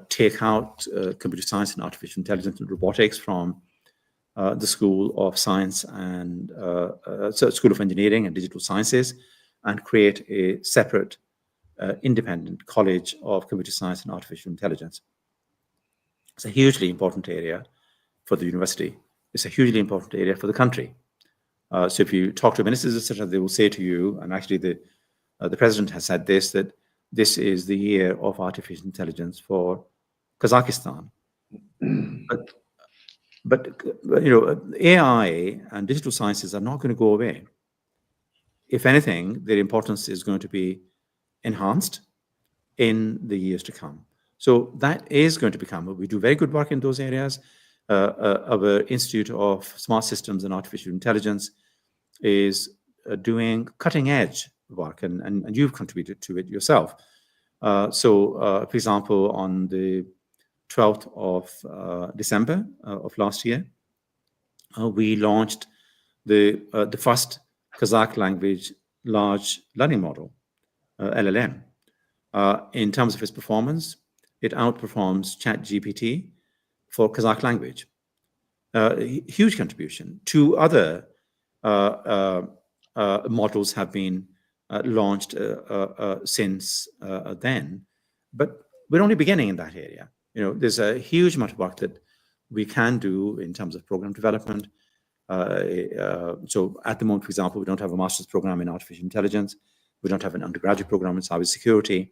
take out computer science and artificial intelligence and robotics from the School of Science and School of Engineering and Digital Sciences, and create a separate independent college of computer science and artificial intelligence. It's a hugely important area for the university. It's a hugely important area for the country. So if you talk to ministers, etc., they will say to you, and actually the president has said this, that this is the year of artificial intelligence for Kazakhstan. But you know, AI and digital sciences are not going to go away. If anything, their importance is going to be enhanced in the years to come. So that is going to become, we do very good work in those areas. Our Institute of Smart Systems and Artificial Intelligence is doing cutting edge work, and you've contributed to it yourself. For example, on the 12th of December of last year, we launched the first Kazakh language large learning model, LLM. In terms of its performance, it outperforms ChatGPT for Kazakh language. Huge contribution. Two other models have been launched since then, but we're only beginning in that area. You know, there's a huge amount of work that we can do in terms of program development. So at the moment, for example, we don't have a master's program in artificial intelligence. We don't have an undergraduate program in cybersecurity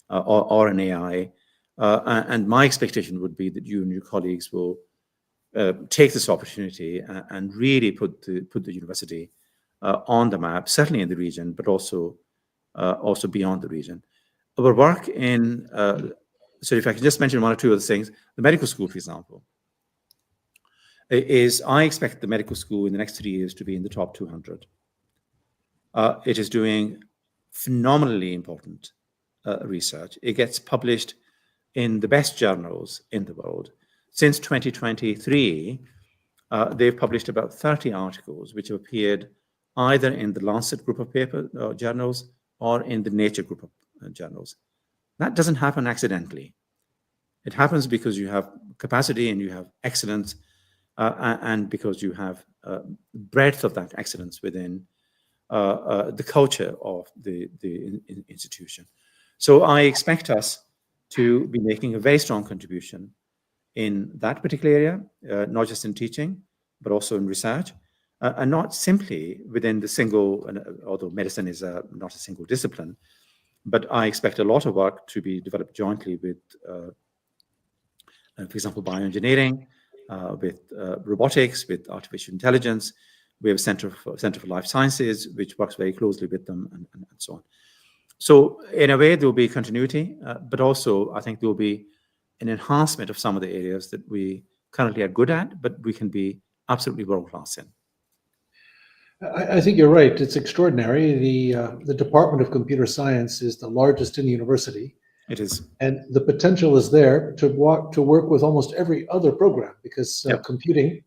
or an AI. And my expectation would be that you and your colleagues will take this opportunity and really put the university on the map, certainly in the region, but also beyond the region. Our work in, so if I can just mention one or two other things, the medical school, for example, I expect the medical school in the next 3 years to be in the top 200. It is doing phenomenally important research. It gets published in the best journals in the world. Since 2023, they've published about 30 articles which have appeared either in the Lancet group of paper journals or in the Nature group of journals. That doesn't happen accidentally. It happens because you have capacity and you have excellence, and because you have breadth of that excellence within the culture of the institution. So I expect us to be making a very strong contribution in that particular area, not just in teaching, but also in research, and not simply within the single, although medicine is not a single discipline, but I expect a lot of work to be developed jointly with, for example, bioengineering, with robotics, with artificial intelligence. We have a Center for Life Sciences, which works very closely with them, and so on. So in a way, there will be continuity, but also I think there will be an enhancement of some of the areas that we currently are good at, but we can be absolutely world-class in. I think you're right. It's extraordinary. The Department of Computer Science is the largest in the university. It is. And the potential is there to work with almost every other program, because computing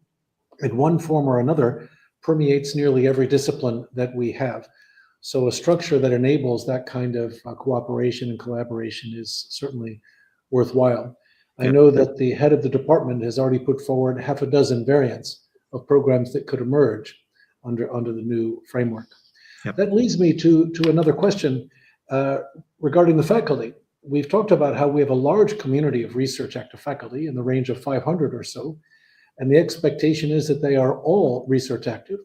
in one form or another permeates nearly every discipline that we have. So a structure that enables that kind of cooperation and collaboration is certainly worthwhile. I know that the head of the department has already put forward half a dozen variants of programs that could emerge under the new framework. That leads me to another question regarding the faculty. We've talked about how we have a large community of research active faculty in the range of 500 or so, and the expectation is that they are all research active.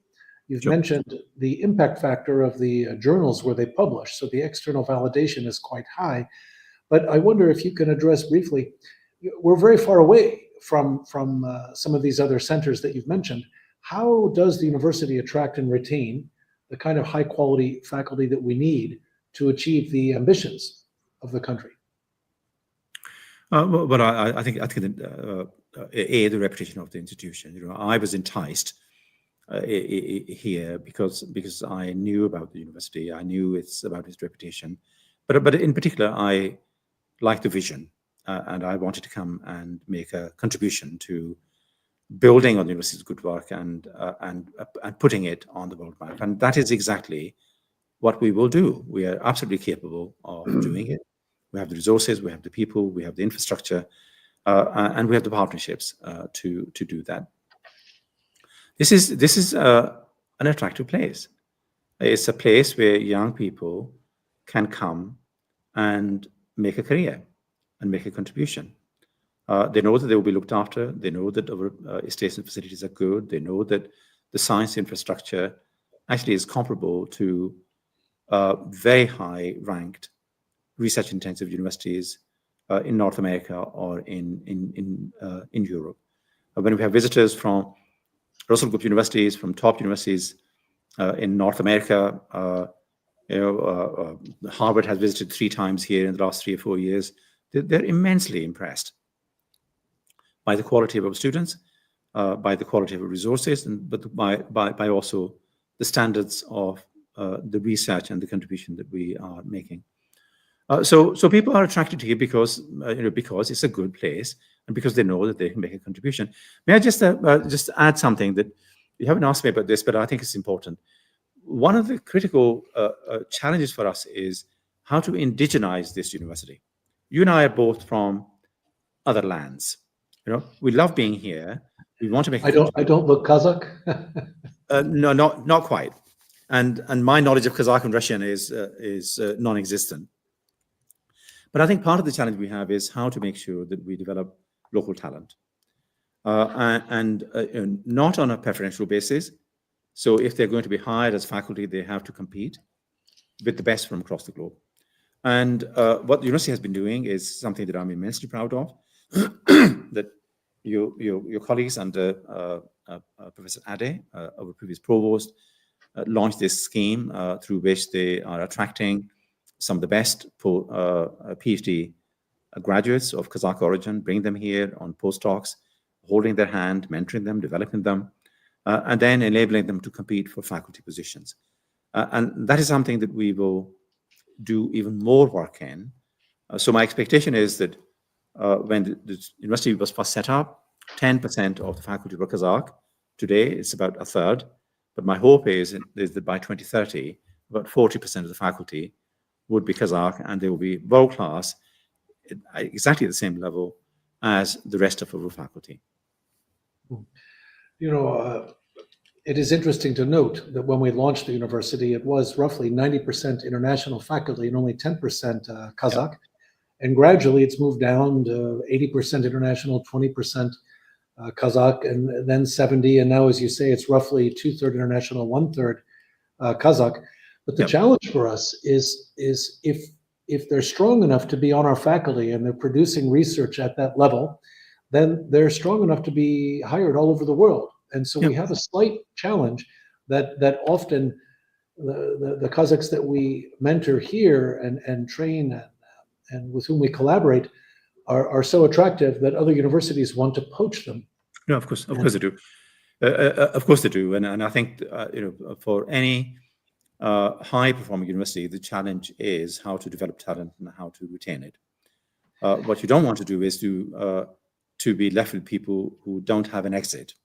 You've mentioned the impact factor of the journals where they publish, so the external validation is quite high. But I wonder if you can address briefly, we're very far away from some of these other centers that you've mentioned. How does the university attract and retain the kind of high quality faculty that we need to achieve the ambitions of the country? Well, I think the reputation of the institution. You know, I was enticed here because I knew about the university. I knew it's about its reputation, but in particular, I like the vision, and I wanted to come and make a contribution to building on the university's good work and putting it on the world map. And that is exactly what we will do. We are absolutely capable of doing it. We have the resources, we have the people, we have the infrastructure, and we have the partnerships to do that. This is an attractive place. It's a place where young people can come and make a career and make a contribution. They know that they will be looked after. They know that our estates and facilities are good. They know that the science infrastructure actually is comparable to very high-ranked research-intensive universities in North America or in Europe. When we have visitors from Russell Group universities, from top universities in North America, Harvard has visited 3 times here in the last 3 or 4 years. They're immensely impressed by the quality of our students, by the quality of our resources, but by also the standards of the research and the contribution that we are making. So people are attracted to it because because it's a good place and because they know that they can make a contribution. May I just add something that you haven't asked me about this, but I think it's important. One of the critical challenges for us is how to indigenize this university. You and I are both from other lands. We love being here. We want to make. I don't look Kazakh. No, not quite. And my knowledge of Kazakh and Russian is non-existent. But I think part of the challenge we have is how to make sure that we develop local talent, and not on a preferential basis. So if they're going to be hired as faculty, they have to compete with the best from across the globe. And what the university has been doing is something that I'm immensely proud of, that your colleagues under Professor Ade, our previous provost, launched this scheme through which they are attracting some of the best PhD graduates of Kazakh origin, bring them here on postdocs, holding their hand, mentoring them, developing them, and then enabling them to compete for faculty positions. And that is something that we will do even more work in. So my expectation is that when the university was first set up, 10% of the faculty were Kazakh. Today, it's about a third. But my hope is that by 2030, about 40% of the faculty would be Kazakh, and they will be world-class, exactly at the same level as the rest of our faculty. It is interesting to note that when we launched the university, it was roughly 90% international faculty and only 10% Kazakh. Yeah. And gradually it's moved down to 80% international, 20% Kazakh, and then 70. And now, as you say, it's roughly 2/3 international, 1/3 Kazakh. But the challenge for us is if they're strong enough to be on our faculty and they're producing research at that level, then they're strong enough to be hired all over the world. And so we have a slight challenge that often the Kazakhs that we mentor here and train and with whom we collaborate are so attractive that other universities want to poach them. No, of course they do. Of course they do. And I think for any high-performing university, the challenge is how to develop talent and how to retain it. What you don't want to do is to be left with people who don't have an exit.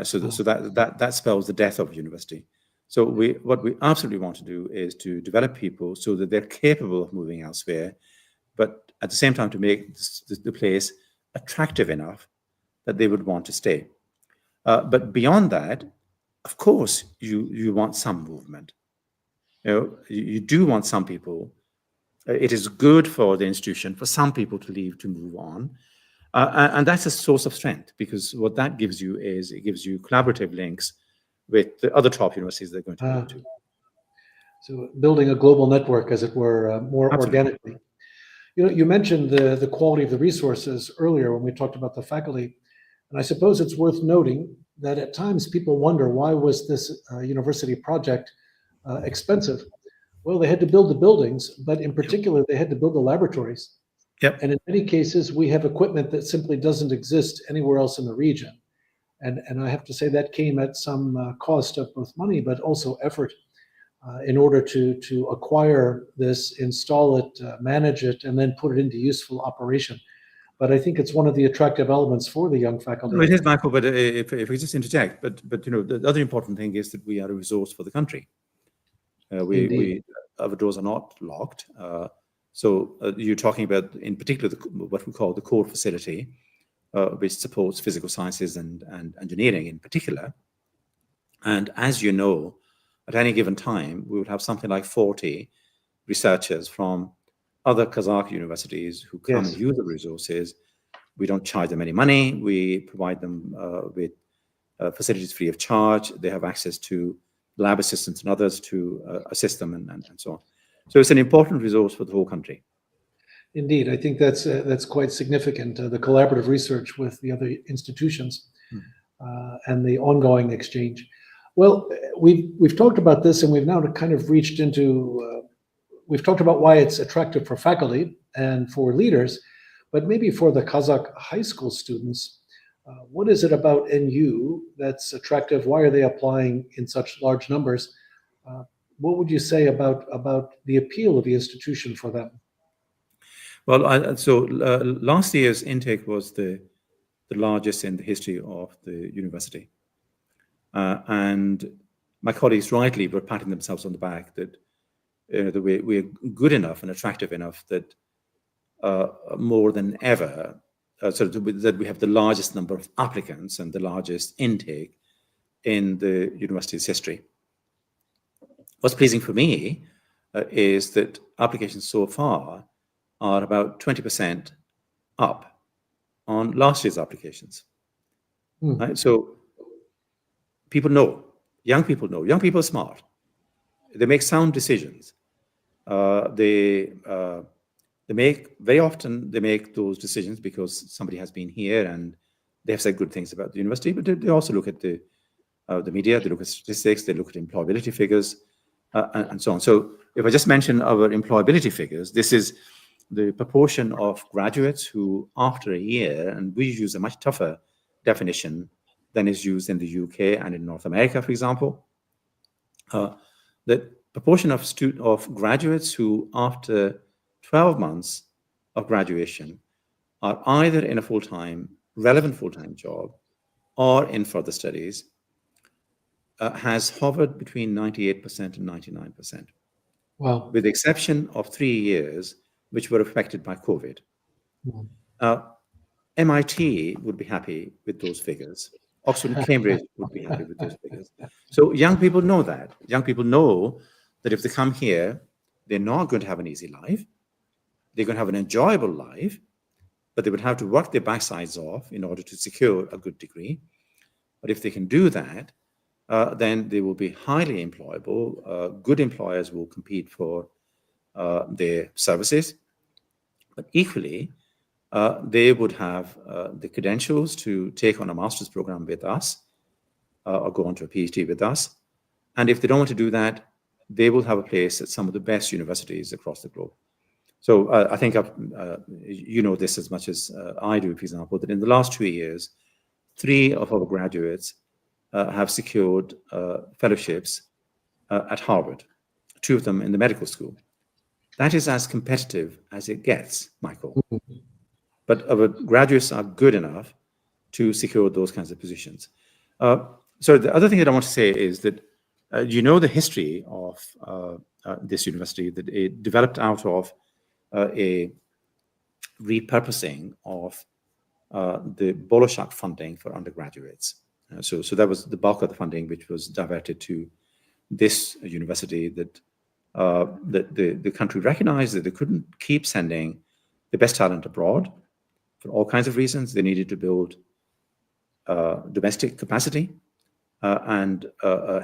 So that spells the death of a university. So what we absolutely want to do is to develop people so that they're capable of moving elsewhere, but at the same time to make the place attractive enough that they would want to stay. But beyond that, of course, you want some movement. You do want some people. It is good for the institution for some people to leave to move on. And that's a source of strength, because what that gives you is it gives you collaborative links with the other top universities they're going to go to. So building a global network, as it were, more organically. You mentioned the quality of the resources earlier when we talked about the faculty. And I suppose it's worth noting that at times people wonder, why was this university project expensive? Well, they had to build the buildings, but in particular, they had to build the laboratories. Yep. And in many cases, we have equipment that simply doesn't exist anywhere else in the region. And I have to say that came at some cost of both money, but also effort in order to acquire this, install it, manage it, and then put it into useful operation. But I think it's one of the attractive elements for the young faculty. Well, it is, Michael, but if we just interject, but the other important thing is that we are a resource for the country. Our doors are not locked. So you're talking about, in particular, what we call the core facility, which supports physical sciences and engineering in particular. And as you know, at any given time, we would have something like 40 researchers from other Kazakh universities who come and use the resources. We don't charge them any money. We provide them with facilities free of charge. They have access to lab assistants and others to assist them and so on. So it's an important resource for the whole country. Indeed, I think that's quite significant, the collaborative research with the other institutions and the ongoing exchange. Well, we've talked about this, and we've now kind of reached into, we've talked about why it's attractive for faculty and for leaders, but maybe for the Kazakh high school students, what is it about NU that's attractive? Why are they applying in such large numbers? What would you say about the appeal of the institution for them? Well, last year's intake was the largest in the history of the university. And my colleagues rightly were patting themselves on the back that, that we're good enough and attractive enough that more than ever, that we have the largest number of applicants and the largest intake in the university's history. What's pleasing for me is that applications so far are about 20% up on last year's applications. Right? So people know, young people are smart. They make sound decisions. They very often make those decisions because somebody has been here and they have said good things about the university, but they also look at the media, they look at statistics, they look at employability figures, and so on. So if I just mention our employability figures, this is the proportion of graduates who, after a year, and we use a much tougher definition than is used in the UK and in North America, for example, the proportion of graduates who, after 12 months of graduation, are either in a relevant full-time job or in further studies, has hovered between 98% and 99%. Wow. With the exception of 3 years, which were affected by COVID. MIT would be happy with those figures. Oxford and Cambridge would be happy with those figures. So young people know that. Young people know that if they come here, they're not going to have an easy life. They're going to have an enjoyable life, but they would have to work their backsides off in order to secure a good degree. But if they can do that, then they will be highly employable. Good employers will compete for their services. But equally, they would have the credentials to take on a master's program with us or go on to a PhD with us. And if they don't want to do that, they will have a place at some of the best universities across the globe. So I think you know this as much as I do, for example, that in the last 2 years, 3 of our graduates have secured fellowships at Harvard, 2 of them in the medical school. That is as competitive as it gets, Michael. But our graduates are good enough to secure those kinds of positions. So the other thing that I want to say is that you know the history of this university, that it developed out of a repurposing of the Bolshak funding for undergraduates. So that was the bulk of the funding which was diverted to this university that the country recognized that they couldn't keep sending the best talent abroad for all kinds of reasons. They needed to build domestic capacity and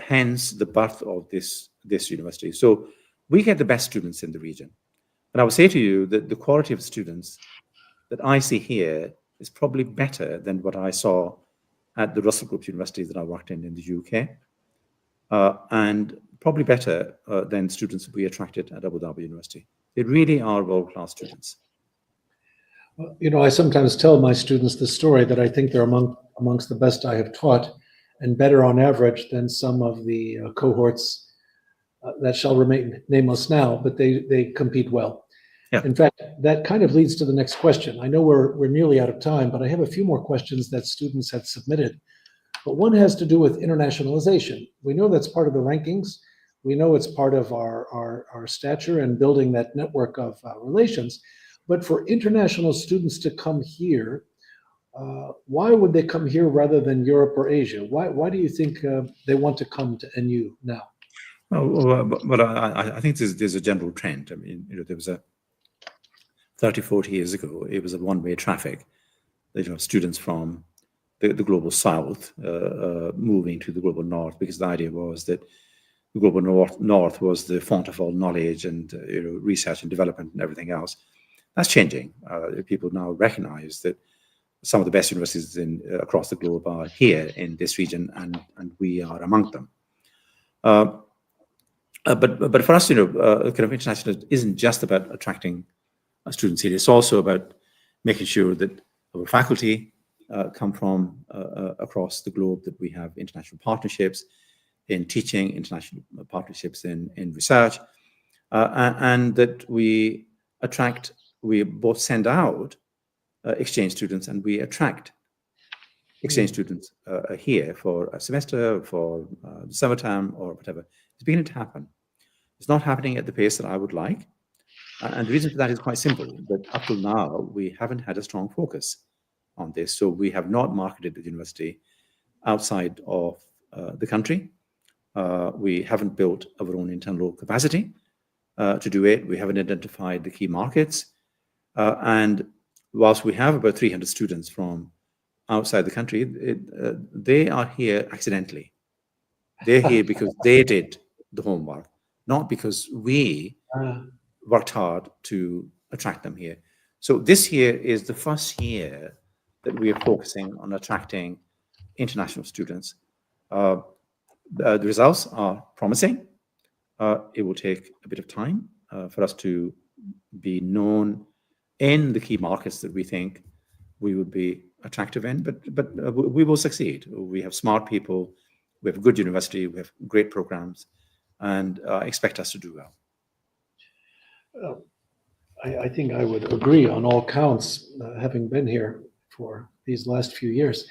hence the birth of this university. So we get the best students in the region. And I would say to you that the quality of students that I see here is probably better than what I saw at the Russell Group universities that I worked in the UK, and probably better than students we attracted at Abu Dhabi University. They really are world-class students. You know, I sometimes tell my students the story that I think they're amongst the best I have taught, and better on average than some of the cohorts that shall remain nameless now, but they compete well. Yeah. In fact, that kind of leads to the next question. I know we're nearly out of time, but I have a few more questions that students had submitted. But one has to do with internationalization. We know that's part of the rankings. We know it's part of our stature and building that network of relations. But for international students to come here, why would they come here rather than Europe or Asia? Why do you think they want to come to NU now? But I think there's a general trend. I mean, there was a 30, 40 years ago, it was a one-way traffic. Students from the global south moving to the global north, because the idea was that the global north was the font of all knowledge and research and development and everything else. That's changing. People now recognize that some of the best universities across the globe are here in this region, and we are among them. But for us, kind of international isn't just about attracting students here. It's also about making sure that our faculty come from across the globe, that we have international partnerships in teaching, international partnerships in research, and that we both send out exchange students and we attract exchange students here for a semester, for the summer term, or whatever. It's beginning to happen. It's not happening at the pace that I would like. And the reason for that is quite simple, that up till now, we haven't had a strong focus on this. So we have not marketed the university outside of the country. We haven't built our own internal capacity to do it. We haven't identified the key markets. And whilst we have about 300 students from outside the country, they are here accidentally. They're here because they did the homework, not because we worked hard to attract them here. So this year is the first year that we are focusing on attracting international students. The results are promising. It will take a bit of time for us to be known in the key markets that we think we would be attractive in, but we will succeed. We have smart people, we have a good university, we have great programs, and expect us to do well. I think I would agree on all counts, having been here for these last few years.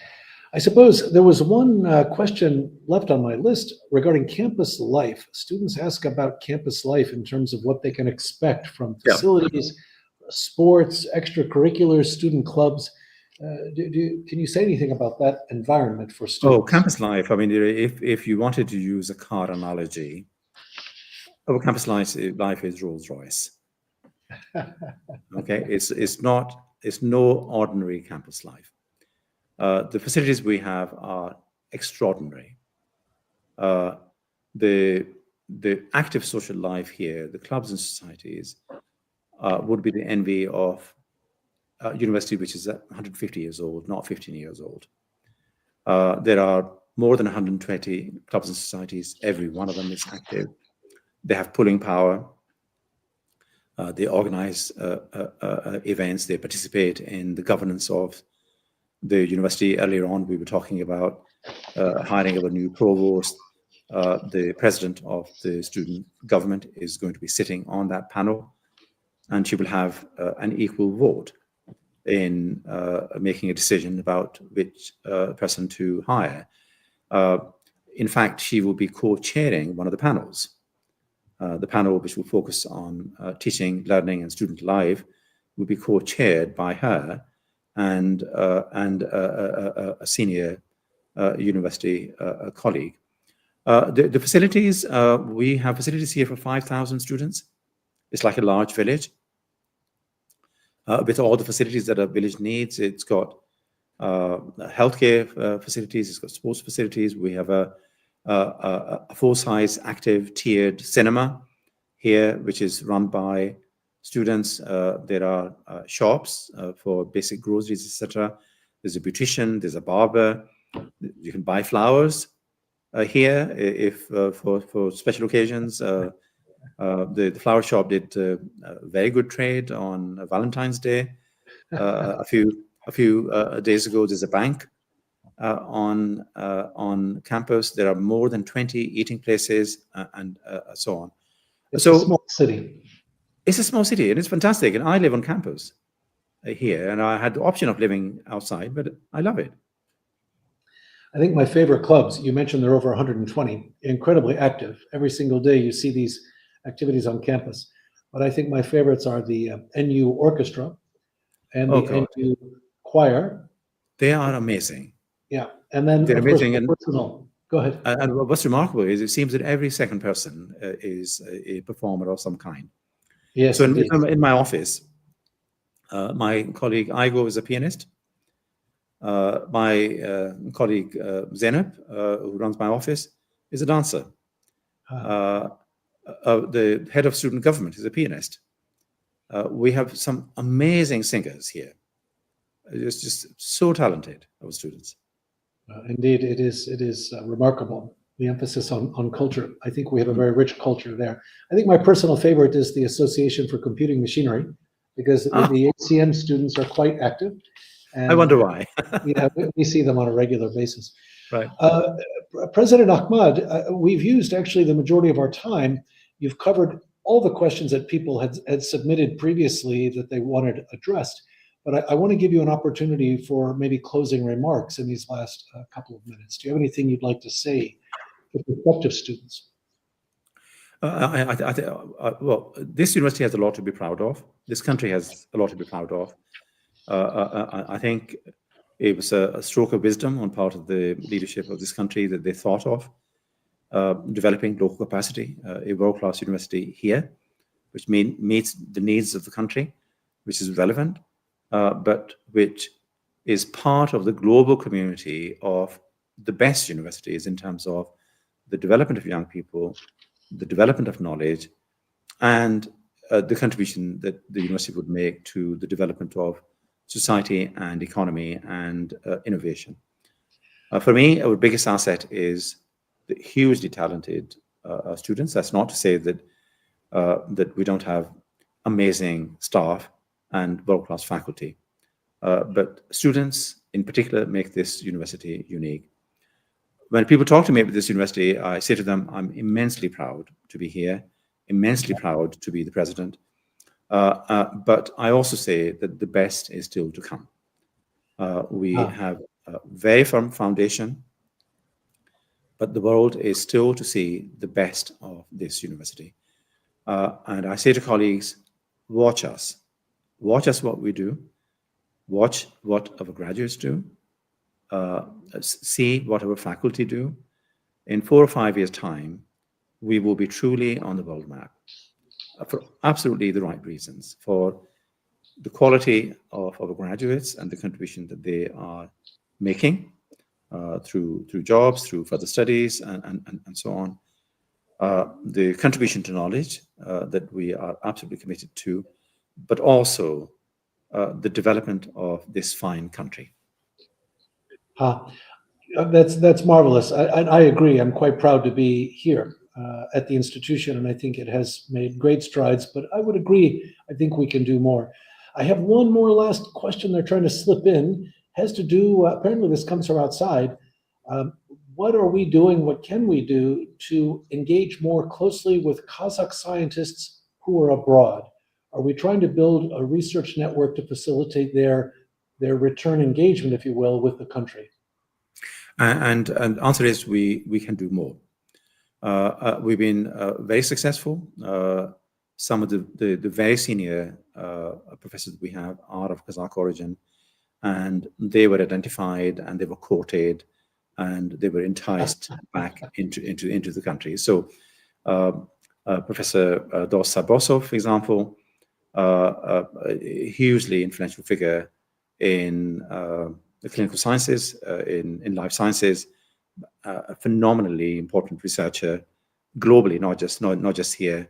I suppose there was one question left on my list regarding campus life. Students ask about campus life in terms of what they can expect from facilities, sports, extracurriculars, student clubs. Can you say anything about that environment for students? Oh, campus life. I mean, if you wanted to use a car analogy, our campus life is Rolls Royce. Okay, it's no ordinary campus life. The facilities we have are extraordinary. The active social life here, the clubs and societies, would be the envy of a university which is 150 years old, not 15 years old. There are more than 120 clubs and societies. Every one of them is active. They have pulling power. They organize events. They participate in the governance of the university. Earlier on, we were talking about hiring of a new provost. The president of the student government is going to be sitting on that panel, and she will have an equal vote in making a decision about which person to hire. In fact, she will be co-chairing one of the panels. The panel, which will focus on teaching, learning, and student life, will be co-chaired by her and a senior university colleague. The facilities, we have facilities here for 5,000 students. It's like a large village. With all the facilities that a village needs, it's got healthcare facilities, it's got sports facilities. We have a full-size, active, tiered cinema here, which is run by students. There are shops for basic groceries, etc. There's a beautician, there's a barber. You can buy flowers here if for special occasions. The flower shop did a very good trade on Valentine's Day. A few days ago, there's a bank on campus. There are more than 20 eating places and so on. It's a small city. It's a small city, and it's fantastic. And I live on campus here, and I had the option of living outside, but I love it. I think my favorite clubs, you mentioned there are over 120, incredibly active. Every single day you see these activities on campus. But I think my favorites are the NU Orchestra and the NU Choir. They are amazing. Yeah, and then they're of course, amazing. personal. Go ahead. And what's remarkable is it seems that every second person is a performer of some kind. Yes, So indeed. in my office, my colleague Igo is a pianist. My colleague Zainab, who runs my office, is a dancer. The head of student government is a pianist. We have some amazing singers here. It's just so talented, our students. Indeed, it is remarkable, the emphasis on culture. I think we have a very rich culture there. I think my personal favorite is the Association for Computing Machinery, because the ACM students are quite active. And I wonder why. yeah, we see them on a regular basis. Right. President Ahmad, we've used actually the majority of our time. You've covered all the questions that people had submitted previously that they wanted addressed. But I want to give you an opportunity for maybe closing remarks in these last couple of minutes. Do you have anything you'd like to say to prospective students? Well, this university has a lot to be proud of. This country has a lot to be proud of. I think it was a stroke of wisdom on part of the leadership of this country that they thought of developing local capacity, a world-class university here, which meets the needs of the country, which is relevant, but which is part of the global community of the best universities in terms of the development of young people, the development of knowledge, and the contribution that the university would make to the development of society and economy and innovation. For me, our biggest asset is the hugely talented students. That's not to say that that we don't have amazing staff and world-class faculty, but students in particular make this university unique. When people talk to me about this university, I say to them, I'm immensely proud to be here, immensely proud to be the president. But I also say that the best is still to come. We have a very firm foundation, but the world is still to see the best of this university. And I say to colleagues, watch us what we do, watch what our graduates do, see what our faculty do. In 4 or 5 years' time, we will be truly on the world map for absolutely the right reasons, for the quality of our graduates and the contribution that they are making through jobs, through further studies, and so on. The contribution to knowledge that we are absolutely committed to, but also the development of this fine country. That's marvelous. I agree. I'm quite proud to be here at the institution, and I think it has made great strides, but I would agree, I think we can do more. I have one more last question they're trying to slip in, has to do, apparently this comes from outside. What are we doing, what can we do to engage more closely with Kazakh scientists who are abroad? Are we trying to build a research network to facilitate their return engagement, if you will, with the country? And answer is we can do more. We've been very successful. Some of the very senior professors that we have are of Kazakh origin, and they were identified and they were courted and they were enticed back into the country. So Professor Dos Sabosov, for example, a hugely influential figure in the clinical sciences, in life sciences, a phenomenally important researcher globally, not just here.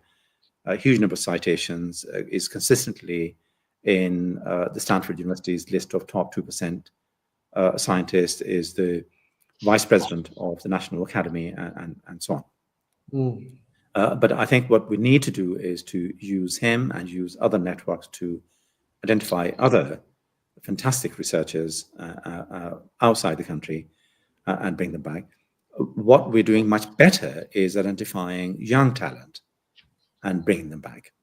A huge number of citations, is consistently in the Stanford University's list of top 2% scientists, is the vice president of the National Academy, and so on. But I think what we need to do is to use him and use other networks to identify other fantastic researchers outside the country and bring them back. What we're doing much better is identifying young talent and bringing them back.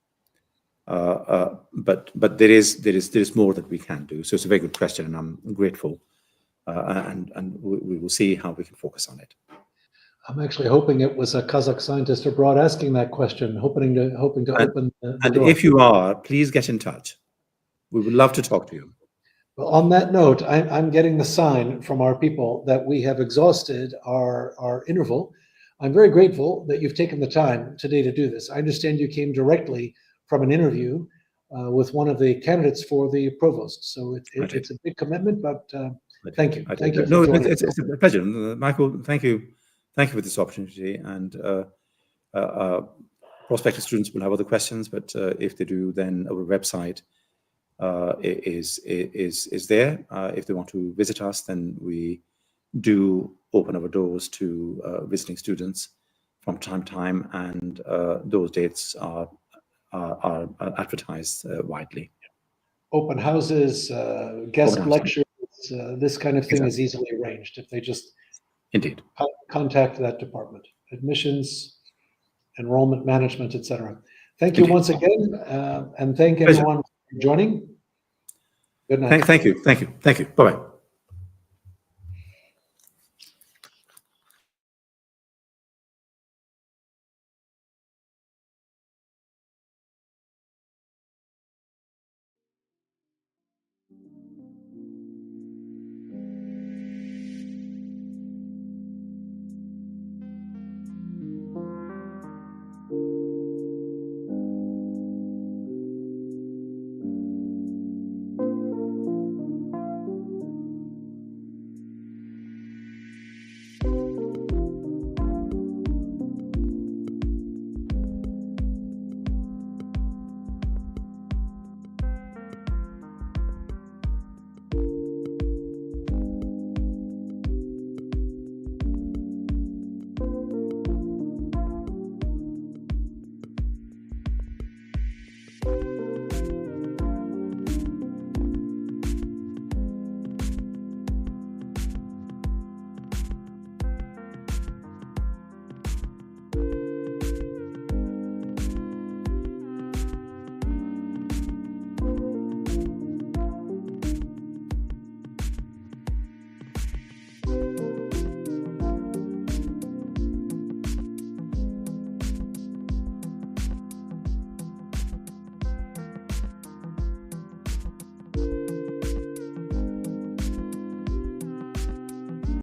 But there is more that we can do. So it's a very good question, and I'm grateful. And we will see how we can focus on it. I'm actually hoping it was a Kazakh scientist abroad asking that question, hoping to open the door. And if you are, please get in touch. We would love to talk to you. Well, on that note, I'm getting the sign from our people that we have exhausted our interval. I'm very grateful that you've taken the time today to do this. I understand you came directly from an interview with one of the candidates for the provost. So it's a big commitment, but thank you. Thank you for No, joining. it's a pleasure. Michael, thank you. Thank you for this opportunity. And prospective students will have other questions, but if they do, then our website is there. If they want to visit us, then we do open our doors to visiting students from time to time, and those dates are advertised widely. Open houses, guest Open houses. lectures, this kind of thing Exactly. is easily arranged if they just Indeed. contact that department. Admissions, enrollment management, etc. Thank you once again, and thank everyone for joining. Good night. Thank you. Bye-bye.